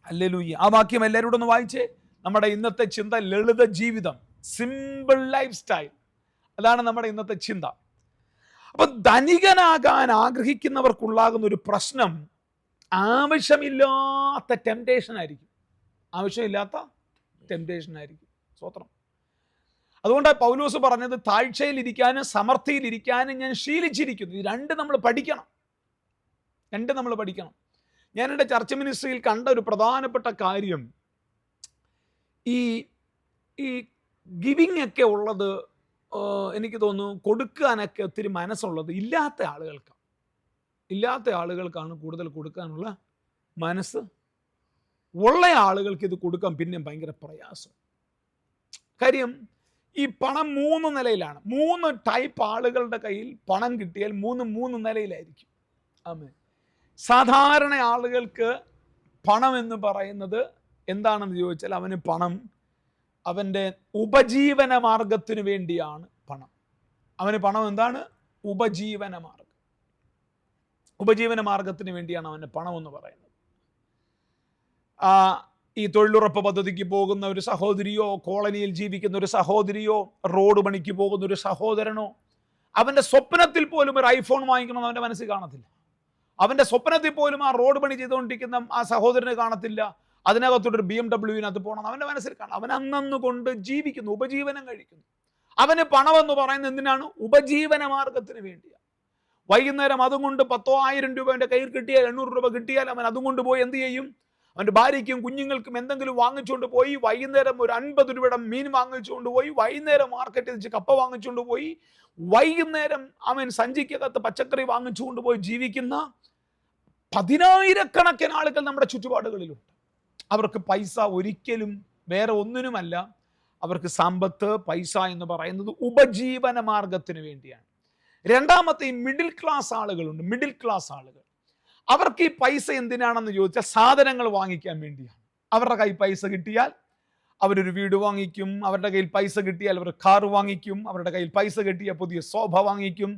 ഹല്ലേലൂയ. ആ വാക്യം എല്ലാവരോടും ഒന്ന് വായിച്ചേ. നമ്മുടെ ഇന്നത്തെ ചിന്ത ലളിത ജീവിതം, സിമ്പിൾ ലൈഫ് സ്റ്റൈൽ, അതാണ് നമ്മുടെ ഇന്നത്തെ ചിന്ത. അപ്പൊ ധനികനാകാൻ ആഗ്രഹിക്കുന്നവർക്കുള്ളാകുന്ന ഒരു പ്രശ്നം ആവശ്യമില്ലാത്ത ടെംപ്ടേഷൻ ആയിരിക്കും. സ്തോത്രം. അതുകൊണ്ടാണ് പൗലോസ് പറഞ്ഞത് താഴ്ചയിലിരിക്കാനും സമർത്ഥിയിലിരിക്കാനും ഞാൻ ശീലിച്ചിരിക്കുന്നു. ഇത് രണ്ട് നമ്മൾ പഠിക്കണം. ഞാൻ എൻ്റെ ചർച്ച് മിനിസ്ട്രിയിൽ കണ്ട ഒരു പ്രധാനപ്പെട്ട കാര്യം, ഈ ഗിവിങ് ഒക്കെ ഉള്ളത് എനിക്ക് തോന്നുന്നു കൊടുക്കാനൊക്കെ ഒത്തിരി മനസ്സുള്ളത് ഇല്ലാത്ത ആളുകൾക്കാണ് കൂടുതൽ കൊടുക്കാനുള്ള മനസ്സ്. ഉള്ള ആളുകൾക്ക് ഇത് കൊടുക്കാൻ പിന്നെയും ഭയങ്കര പ്രയാസം. കാര്യം ഈ പണം 3 നിലയിലാണ്. 3 ടൈപ്പ് ആളുകളുടെ കയ്യിൽ പണം കിട്ടിയാൽ 3 നിലയിലായിരിക്കും. ആമേൻ. സാധാരണ ആളുകൾക്ക് പണം എന്ന് പറയുന്നത് എന്താണെന്ന് ചോദിച്ചാൽ, അവന് പണം അവൻ്റെ ഉപജീവന മാർഗത്തിന് വേണ്ടിയാണ് പണം. അവന് പണം എന്താണ്? ഉപജീവന മാർഗത്തിന് വേണ്ടിയാണ് അവൻ്റെ പണം എന്ന് പറയുന്നത്. ഈ തൊഴിലുറപ്പ് പദ്ധതിക്ക് പോകുന്ന ഒരു സഹോദരിയോ, കോളനിയിൽ ജീവിക്കുന്ന ഒരു സഹോദരിയോ, റോഡ് പണിക്ക് പോകുന്ന ഒരു സഹോദരനോ, അവൻ്റെ സ്വപ്നത്തിൽ പോലും ഒരു ഐഫോൺ വാങ്ങിക്കണമെന്ന് അവൻ്റെ മനസ്സിൽ കാണത്തില്ല. അവൻ്റെ സ്വപ്നത്തിൽ പോലും ആ റോഡ് പണി ചെയ്തുകൊണ്ടിരിക്കുന്ന ആ സഹോദരന് കാണത്തില്ല അതിനകത്തോട്ടൊരു BMW പോകണം അവൻ്റെ മനസ്സിൽ കാണാം. അവൻ അന്നു കൊണ്ട് ജീവിക്കുന്നു, ഉപജീവനം കഴിക്കുന്നു. അവന് പണമെന്ന് പറയുന്നത് എന്തിനാണ്? ഉപജീവന മാർഗത്തിന് വേണ്ടിയാണ്. വൈകുന്നേരം അതും കൊണ്ട് 10,000 രൂപ അവൻ്റെ കയ്യിൽ കിട്ടിയാൽ, 800 രൂപ കിട്ടിയാൽ അവൻ അതും കൊണ്ട് പോയി എന്ത് ചെയ്യും? അവൻ്റെ ഭാര്യയ്ക്കും കുഞ്ഞുങ്ങൾക്കും എന്തെങ്കിലും വാങ്ങിച്ചുകൊണ്ട് പോയി, വൈകുന്നേരം ഒരു 50 രൂപയുടെ മീൻ വാങ്ങിച്ചുകൊണ്ട് പോയി, വൈകുന്നേരം മാർക്കറ്റിൽ വെച്ച് കപ്പ വാങ്ങിച്ചുകൊണ്ട് പോയി, വൈകുന്നേരം അവൻ സഞ്ചിക്കകത്ത് പച്ചക്കറി വാങ്ങിച്ചുകൊണ്ട് പോയി ജീവിക്കുന്ന 10,000-കണക്കിന് ആളുകൾ നമ്മുടെ ചുറ്റുപാടുകളിലുണ്ട്. അവർക്ക് പൈസ ഒരിക്കലും വേറെ ഒന്നിനുമല്ല. അവർക്ക് സമ്പത്ത്, പൈസ എന്ന് പറയുന്നത് ഉപജീവന മാർഗത്തിന് വേണ്ടിയാണ്. രണ്ടാമത്തെ ഈ മിഡിൽ ക്ലാസ് ആളുകളുണ്ട്. മിഡിൽ ക്ലാസ് ആളുകൾ, അവർക്ക് ഈ പൈസ എന്തിനാണെന്ന് ചോദിച്ചാൽ സാധനങ്ങൾ വാങ്ങിക്കാൻ വേണ്ടിയാണ്. അവരുടെ കയ്യിൽ പൈസ കിട്ടിയാൽ അവരൊരു വീട് വാങ്ങിക്കും, അവരുടെ കയ്യിൽ പൈസ കിട്ടിയാൽ അവർ കാർ വാങ്ങിക്കും, അവരുടെ കയ്യിൽ പൈസ കിട്ടിയാൽ പുതിയ സോഫ വാങ്ങിക്കും,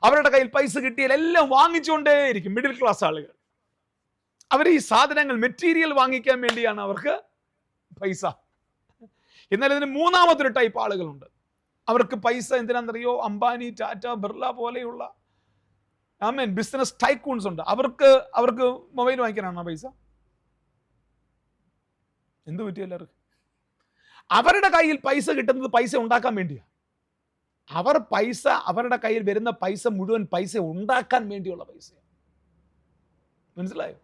അവരുടെ കയ്യിൽ പൈസ കിട്ടിയാൽ എല്ലാം വാങ്ങിച്ചുകൊണ്ടേയിരിക്കും. മിഡിൽ ക്ലാസ് ആളുകൾ അവർ ഈ സാധനങ്ങൾ, മെറ്റീരിയൽ വാങ്ങിക്കാൻ വേണ്ടിയാണ് അവർക്ക് പൈസ. എന്നാൽ ഇതിന് മൂന്നാമതൊരു ടൈപ്പ് ആളുകളുണ്ട്. അവർക്ക് പൈസ എന്തിനാണെന്നറിയോ? അംബാനി, ടാറ്റ, ബിർള പോലെയുള്ള ബിസിനസ് ടൈക്കൂൺസ് ഉണ്ട്. അവർക്ക് മൊബൈൽ വാങ്ങിക്കാനാണോ പൈസ? എന്ത് പറ്റി എല്ലാവർക്കും? അവരുടെ കയ്യിൽ പൈസ കിട്ടുന്നത് പൈസ ഉണ്ടാക്കാൻ വേണ്ടിയാണ്. അവരുടെ കയ്യിൽ വരുന്ന പൈസ മുഴുവൻ പൈസ ഉണ്ടാക്കാൻ വേണ്ടിയുള്ള പൈസയാണ്. മനസ്സിലായോ?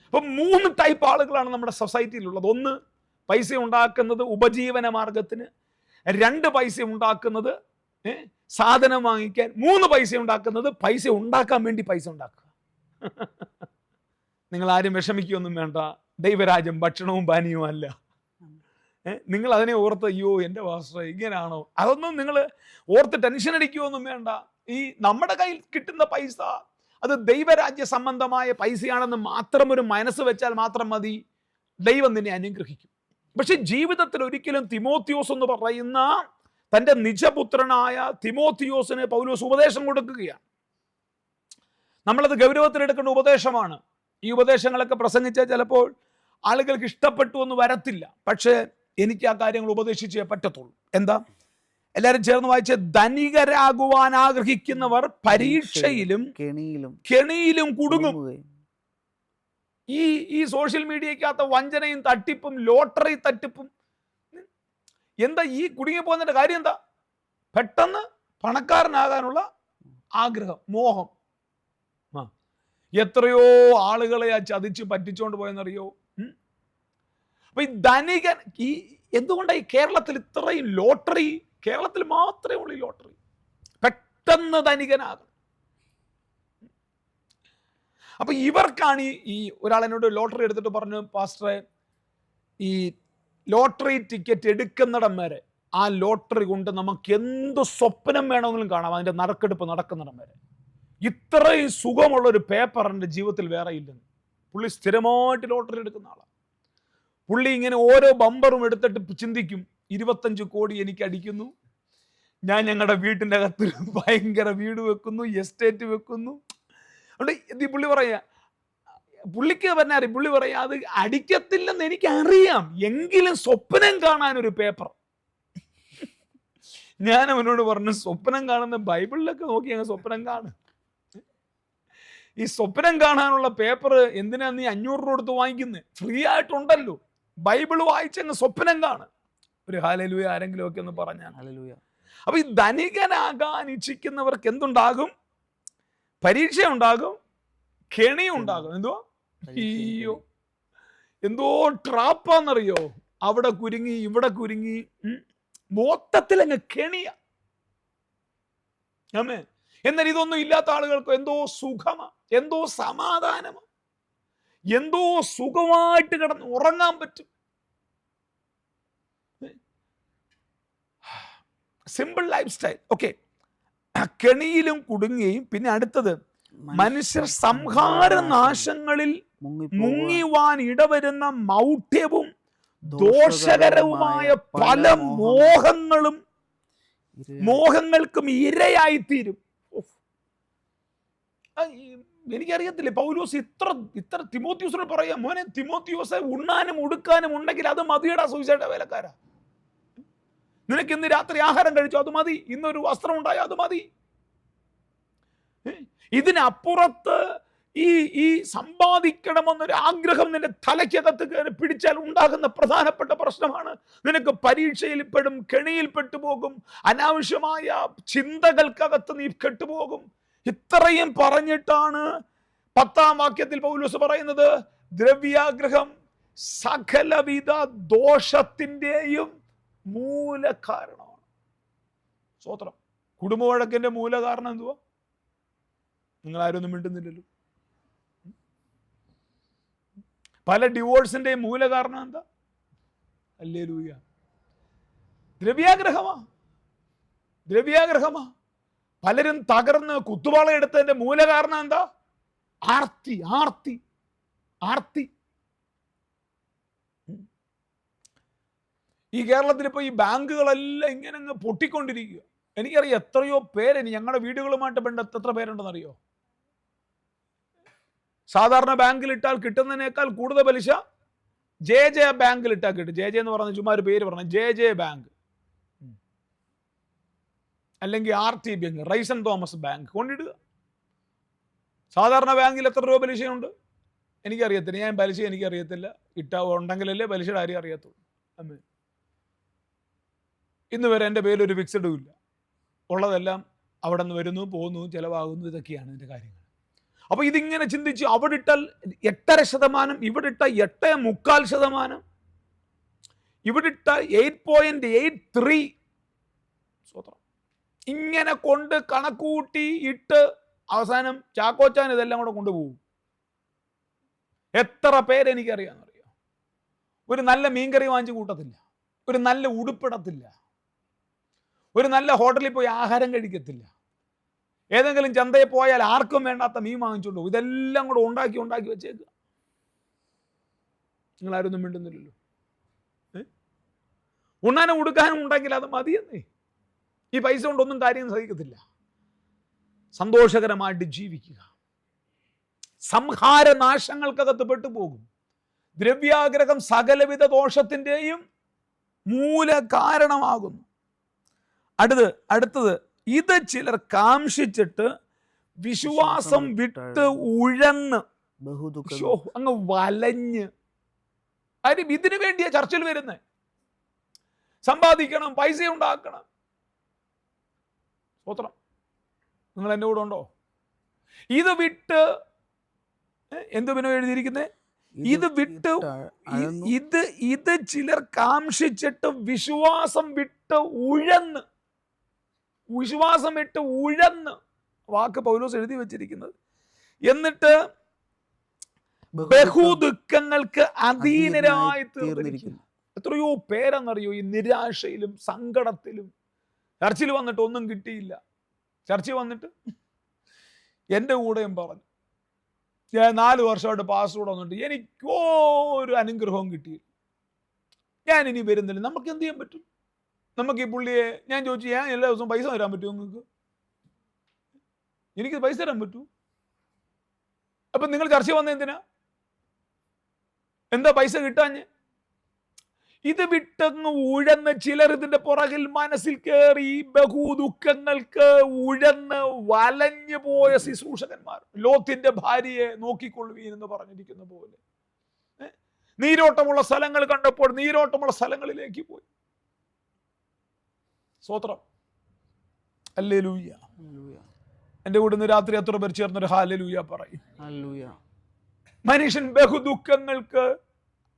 അപ്പം 3 ടൈപ്പ് ആളുകളാണ് നമ്മുടെ സൊസൈറ്റിയിലുള്ളത്. 1, പൈസ ഉണ്ടാക്കുന്നത് ഉപജീവന മാർഗത്തിന്. 2, പൈസ ഉണ്ടാക്കുന്നത് സാധനം വാങ്ങിക്കാൻ. 3, പൈസ ഉണ്ടാക്കുന്നത് പൈസ ഉണ്ടാക്കാൻ വേണ്ടി പൈസ ഉണ്ടാക്കുക. നിങ്ങൾ ആരും വിഷമിക്കുകയൊന്നും വേണ്ട. ദൈവരാജ്യം ഭക്ഷണവും പാനീയവും അല്ല. നിങ്ങൾ അതിനെ ഓർത്ത് അയ്യോ എൻ്റെ പാസ്റ്റർ ഇങ്ങനെയാണോ, അതൊന്നും നിങ്ങൾ ഓർത്ത് ടെൻഷൻ അടിക്കുകയൊന്നും വേണ്ട. ഈ നമ്മുടെ കയ്യിൽ കിട്ടുന്ന പൈസ അത് ദൈവരാജ്യ സംബന്ധമായ പൈസയാണെന്ന് മാത്രം ഒരു മനസ്സ് വെച്ചാൽ മാത്രം മതി. ദൈവം നിന്നെ അനുഗ്രഹിക്കും. പക്ഷെ ജീവിതത്തിൽ ഒരിക്കലും തിമോത്തിയോസ് എന്ന് പറയുന്ന തൻ്റെ നിജപുത്രനായ തിമോത്തിയോസിന് പൗലോസ് ഉപദേശം കൊടുക്കുകയാണ്. നമ്മളത് ഗൗരവത്തിലെടുക്കേണ്ട ഉപദേശമാണ്. ഈ ഉപദേശങ്ങളൊക്കെ പ്രസംഗിച്ചാൽ ചിലപ്പോൾ ആളുകൾക്ക് ഇഷ്ടപ്പെട്ടു എന്ന് വരത്തില്ല. പക്ഷേ എനിക്ക് ആ കാര്യങ്ങൾ ഉപദേശിച്ചേ പറ്റത്തുള്ളൂ. എന്താ? എല്ലാവരും ചേർന്ന് വായിച്ച്, ധനികരാകുവാൻ ആഗ്രഹിക്കുന്നവർ പരീക്ഷയിലും കെണിയിലും കുടുങ്ങും. ഈ സോഷ്യൽ മീഡിയക്കകത്ത് വഞ്ചനയും തട്ടിപ്പും ലോട്ടറി തട്ടിപ്പും എന്താ? ഈ കുടുങ്ങി പോകുന്നതിന്റെ കാര്യം എന്താ? പെട്ടെന്ന് പണക്കാരനാകാനുള്ള ആഗ്രഹം, മോഹം. എത്രയോ ആളുകളെ ചതിച്ച് പറ്റിച്ചോണ്ട് പോയെന്നറിയോ? അപ്പൊ ഈ ധനികൻ, എന്തുകൊണ്ടാണ് ഈ കേരളത്തിൽ ഇത്രയും ലോട്ടറി? കേരളത്തിൽ മാത്രമേ ഉള്ളൂ ഈ ലോട്ടറി. പെട്ടെന്ന് ധനികനാകും. അപ്പൊ ഇവർക്കാണ് ഈ ഒരാൾ എന്നോട് ലോട്ടറി എടുത്തിട്ട് പറഞ്ഞു, പാസ്റ്ററെ, ഈ ലോട്ടറി ടിക്കറ്റ് എടുക്കുന്നിടം വരെ ആ ലോട്ടറി കൊണ്ട് നമുക്ക് എന്ത് സ്വപ്നം വേണമെങ്കിലും കാണാം, അതിന്റെ നറുക്കെടുപ്പ് നടക്കുന്നിടം വരെ. ഇത്രയും സുഖമുള്ളൊരു പേപ്പർ എൻ്റെ ജീവിതത്തിൽ വേറെ ഇല്ലെന്ന്. പുള്ളി സ്ഥിരമായിട്ട് ലോട്ടറി എടുക്കുന്ന ആളാണ്. പുള്ളി ഇങ്ങനെ ഓരോ ബമ്പറും എടുത്തിട്ട് ചിന്തിക്കും, 25 കോടി എനിക്ക് അടിക്കുന്നു, ഞാൻ ഞങ്ങളുടെ വീട്ടിൻ്റെ അകത്ത് ഭയങ്കര വീട് വെക്കുന്നു, എസ്റ്റേറ്റ് വെക്കുന്നു. അതുകൊണ്ട് പുള്ളി പറയാ, പുള്ളിക്ക് പറഞ്ഞ അറിയാം, പുള്ളി പറയാ അത് അടിക്കത്തില്ലെന്ന് എനിക്കറിയാം, എങ്കിലും സ്വപ്നം കാണാനൊരു പേപ്പർ. ഞാൻ അവനോട് പറഞ്ഞു, സ്വപ്നം കാണുന്ന ബൈബിളിലൊക്കെ നോക്കി അങ്ങ് സ്വപ്നം കാണും. ഈ സ്വപ്നം കാണാനുള്ള പേപ്പർ എന്തിനാ നീ 500 രൂപ കൊടുത്ത് വാങ്ങിക്കുന്നത്? ഫ്രീ ആയിട്ടുണ്ടല്ലോ. ബൈബിൾ വായിച്ചങ്ങ് സ്വപ്നം കാണും. ഒരു ഹല്ലേലൂയ ആരെങ്കിലും ഒക്കെ ഒന്ന് പറഞ്ഞാൽ. അപ്പൊ ഈ ധനികനാകാൻ ഇച്ഛിക്കുന്നവർക്ക് എന്തുണ്ടാകും? പരീക്ഷ ഉണ്ടാകും, കെണി ഉണ്ടാകും. എന്തോ അയ്യോ, എന്തോ ട്രാപ്പാന്നറിയോ? അവിടെ കുരുങ്ങി ഇവിടെ കുരുങ്ങി, മൊത്തത്തിൽ അങ്ങ് കെണിയ. ആമേൻ. എന്നാൽ ഇതൊന്നും ഇല്ലാത്ത ആളുകൾക്ക് എന്തോ സുഖമാ, എന്തോ സമാധാനമാ, എന്തോ സുഖമായിട്ട് കിടന്ന് ഉറങ്ങാൻ പറ്റും. Simple life style. ഓക്കെ, കെണിയിലും കുടുങ്ങുകയും, പിന്നെ അടുത്തത് മനുഷ്യർ സംഹാര നാശങ്ങളിൽ മുങ്ങിവാൻ ഇടവരുന്ന മൗഢ്യവും ദോഷകരവുമായ പല മോഹങ്ങൾക്കും ഇരയായിത്തീരും. എനിക്കറിയത്തില്ലേ, പൗലോസ് ഇത്ര തിമോത്തിയോസിനോട് പറയാ, മോനെ തിമോത്തിയോസെ, ഉണ്ണാനും ഉടുക്കാനും ഉണ്ടെങ്കിൽ അത് മതിയടാ സുവിശേഷ വേലക്കാരാ. നിനക്ക് ഇന്ന് രാത്രി ആഹാരം കഴിച്ചോ, അത് മതി. ഇന്നൊരു വസ്ത്രം ഉണ്ടായോ, അത് മതി. ഇതിനപ്പുറത്ത് ഈ സമ്പാദിക്കണമെന്നൊരു ആഗ്രഹം നിന്റെ തലയ്ക്കകത്ത് കയറി പിടിച്ചാൽ ഉണ്ടാകുന്ന പ്രധാനപ്പെട്ട പ്രശ്നമാണ്. നിനക്ക് പരീക്ഷയിൽ പെടും, കെണിയിൽപ്പെട്ടു പോകും, അനാവശ്യമായ ചിന്തകൾക്കകത്ത് നീ കെട്ടുപോകും. ഇത്രയും പറഞ്ഞിട്ടാണ് 10-ാം വാക്യത്തിൽ പൗലോസ് പറയുന്നത്, ദ്രവ്യാഗ്രഹം സകലവിധ ദോഷത്തിന്റെയും മൂലകാരണമാണ്. സ്തോത്രം. കുടുംബവഴക്കിന്റെ മൂലകാരണം എന്തുവാ? നിങ്ങൾ ആരൊന്നും മിണ്ടുന്നില്ലല്ലോ. പല ഡിവോഴ്സിന്റെയും മൂലകാരണം എന്താ? ഹല്ലേലൂയ. ദ്രവ്യാഗ്രഹമാ. പലരും തകർന്ന് കുത്തുവാളയെടുത്തതിന്റെ മൂലകാരണം എന്താ? ആർത്തി. ഈ കേരളത്തിൽ ഇപ്പൊ ഈ ബാങ്കുകളെല്ലാം ഇങ്ങനെ അങ്ങ് പൊട്ടിക്കൊണ്ടിരിക്കുക. എനിക്കറിയാം എത്രയോ പേര്, ഞങ്ങളുടെ വീടുകളുമായിട്ട് ബന്ധപ്പെട്ട് എത്ര പേരുണ്ടെന്നറിയോ? സാധാരണ ബാങ്കിൽ ഇട്ടാൽ കിട്ടുന്നതിനേക്കാൾ കൂടുതൽ പലിശ ജെ ബാങ്കിൽ ഇട്ടാൽ കിട്ടും. ജെ എന്ന് പറഞ്ഞ ചുമ്മാ ഒരു പേര് പറഞ്ഞു, ജെ ബാങ്ക്, അല്ലെങ്കിൽ RT ബാങ്ക്, റൈസൻ തോമസ് ബാങ്ക് കൊണ്ടിടുക. സാധാരണ ബാങ്കിൽ എത്ര രൂപ പലിശയുണ്ട് എനിക്കറിയത്തില്ല. ഞാൻ പലിശ എനിക്കറിയത്തില്ല. ഉണ്ടെങ്കിലല്ലേ പലിശയുടെ കാര്യം അറിയത്തുള്ളൂ. അമ്മേ, ഇന്ന് വരെ എൻ്റെ പേരൊരു ഫിക്സഡും ഇല്ല. ഉള്ളതെല്ലാം അവിടെ നിന്ന് വരുന്നു, പോകുന്നു, ചിലവാകുന്നു. ഇതൊക്കെയാണ് ഇതിൻ്റെ കാര്യങ്ങൾ. അപ്പോൾ ഇതിങ്ങനെ ചിന്തിച്ച് അവിടെ ഇട്ടാൽ 8.5%, ഇവിടെ ഇട്ട 8.25%, ഇവിടെ ഇട്ട 8.83. സ്വതന്ത്രം. ഇങ്ങനെ കൊണ്ട് കണക്കൂട്ടി ഇട്ട് അവസാനം ചാക്കോച്ചാൻ ഇതെല്ലാം കൂടെ കൊണ്ടുപോകും. എത്ര പേരെനിക്കറിയാമെന്നറിയാം. ഒരു നല്ല മീൻകറി വാങ്ങിച്ച് കൂട്ടത്തില്ല, ഒരു നല്ല ഉടുപ്പിടത്തില്ല, ഒരു നല്ല ഹോട്ടലിൽ പോയി ആഹാരം കഴിക്കത്തില്ല, ഏതെങ്കിലും ചന്തയിൽ പോയാൽ ആർക്കും വേണ്ടാത്ത മീൻ വാങ്ങിച്ചുകൊണ്ട് പോകും. ഇതെല്ലാം കൂടെ ഉണ്ടാക്കി വെച്ചേക്കുക. നിങ്ങളാരൊന്നും മിണ്ടുന്നില്ലല്ലോ. ഉണ്ണാനും ഉടുക്കാനും ഉണ്ടെങ്കിൽ അത് മതിയെന്നേ. ഈ പൈസ കൊണ്ടൊന്നും കാര്യം സാധിക്കത്തില്ല. സന്തോഷകരമായിട്ട് ജീവിക്കുക. സംഹാരനാശങ്ങൾക്കകത്ത് പെട്ടുപോകും. ദ്രവ്യാഗ്രഹം സകലവിധ ദോഷത്തിൻ്റെയും മൂല കാരണമാകുന്നു. അടുത്തത് ഇത് ചിലർ കാംക്ഷിച്ചിട്ട് വിശ്വാസം വിട്ട് ഉഴന്ന് അങ്ങ് വലഞ്ഞ്. കാര്യം ഇതിനു വേണ്ടിയാ ചർച്ചയിൽ വരുന്നത്. സമ്പാദിക്കണം, പൈസ ഉണ്ടാക്കണം. സ്തോത്രം. നിങ്ങൾ എൻ്റെ കൂടെ ഉണ്ടോ? ഇത് വിട്ട് എന്ത് പിന്നെ എഴുതിയിരിക്കുന്നത്? ഇത് ചിലർ കാംക്ഷിച്ചിട്ട് വിശ്വാസം വിട്ട് ഉഴന്ന് വാക്ക് പൗലോസ് എഴുതി വെച്ചിരിക്കുന്നത്. എന്നിട്ട് ബഹുദുഃഖങ്ങൾക്ക് അധീനരായി തീർന്നിരിക്കുന്നു. എത്രയോ പേരെന്നറിയോ ഈ നിരാശയിലും സങ്കടത്തിലും. ചർച്ചിൽ വന്നിട്ട് ഒന്നും കിട്ടിയില്ല. ചർച്ചിൽ വന്നിട്ട് എൻ്റെ കൂടെയും പറഞ്ഞു, ഞാൻ 4 വർഷമായിട്ട് പാസ്വേഡ് വന്നിട്ട് എനിക്കൊരു അനുഗ്രഹവും കിട്ടിയില്ല, ഞാൻ ഇനി വരുന്നില്ല. നമുക്ക് എന്ത് ചെയ്യാൻ പറ്റും? നമുക്ക് ഈ പുള്ളിയെ ഞാൻ ചോദിച്ചു, ഞാൻ എല്ലാ ദിവസവും പൈസ തരാൻ പറ്റുമോ നിങ്ങൾക്ക്? എനിക്ക് പൈസ തരാൻ പറ്റൂ? അപ്പം നിങ്ങൾ ചർച്ച വന്ന എന്തിനാ? എന്താ പൈസ കിട്ടാഞ്ഞ്? ഇത് വിട്ടങ്ങ് ഉഴന്ന് ചിലർ ഇതിന്റെ പുറകിൽ മനസ്സിൽ കയറി ബഹുദുഃഖങ്ങൾക്ക് ഉഴന്ന് വലഞ്ഞു പോയ ശുശ്രൂഷകന്മാർ. ലോത്തിന്റെ ഭാര്യയെ നോക്കിക്കൊള്ളുവീൻ എന്ന് പറഞ്ഞിരിക്കുന്ന പോലെ നീരോട്ടമുള്ള സ്ഥലങ്ങൾ കണ്ടപ്പോൾ നീരോട്ടമുള്ള സ്ഥലങ്ങളിലേക്ക് പോയി. സ്തോത്രം. ഹല്ലേലൂയ. എന്റെ കൂടെ ഇന്ന് രാത്രി എത്ര പേർ ചേർന്നൊരു ഹല്ലേലൂയ പറയും? മനുഷ്യൻ ബഹുദുഃഖങ്ങൾക്ക്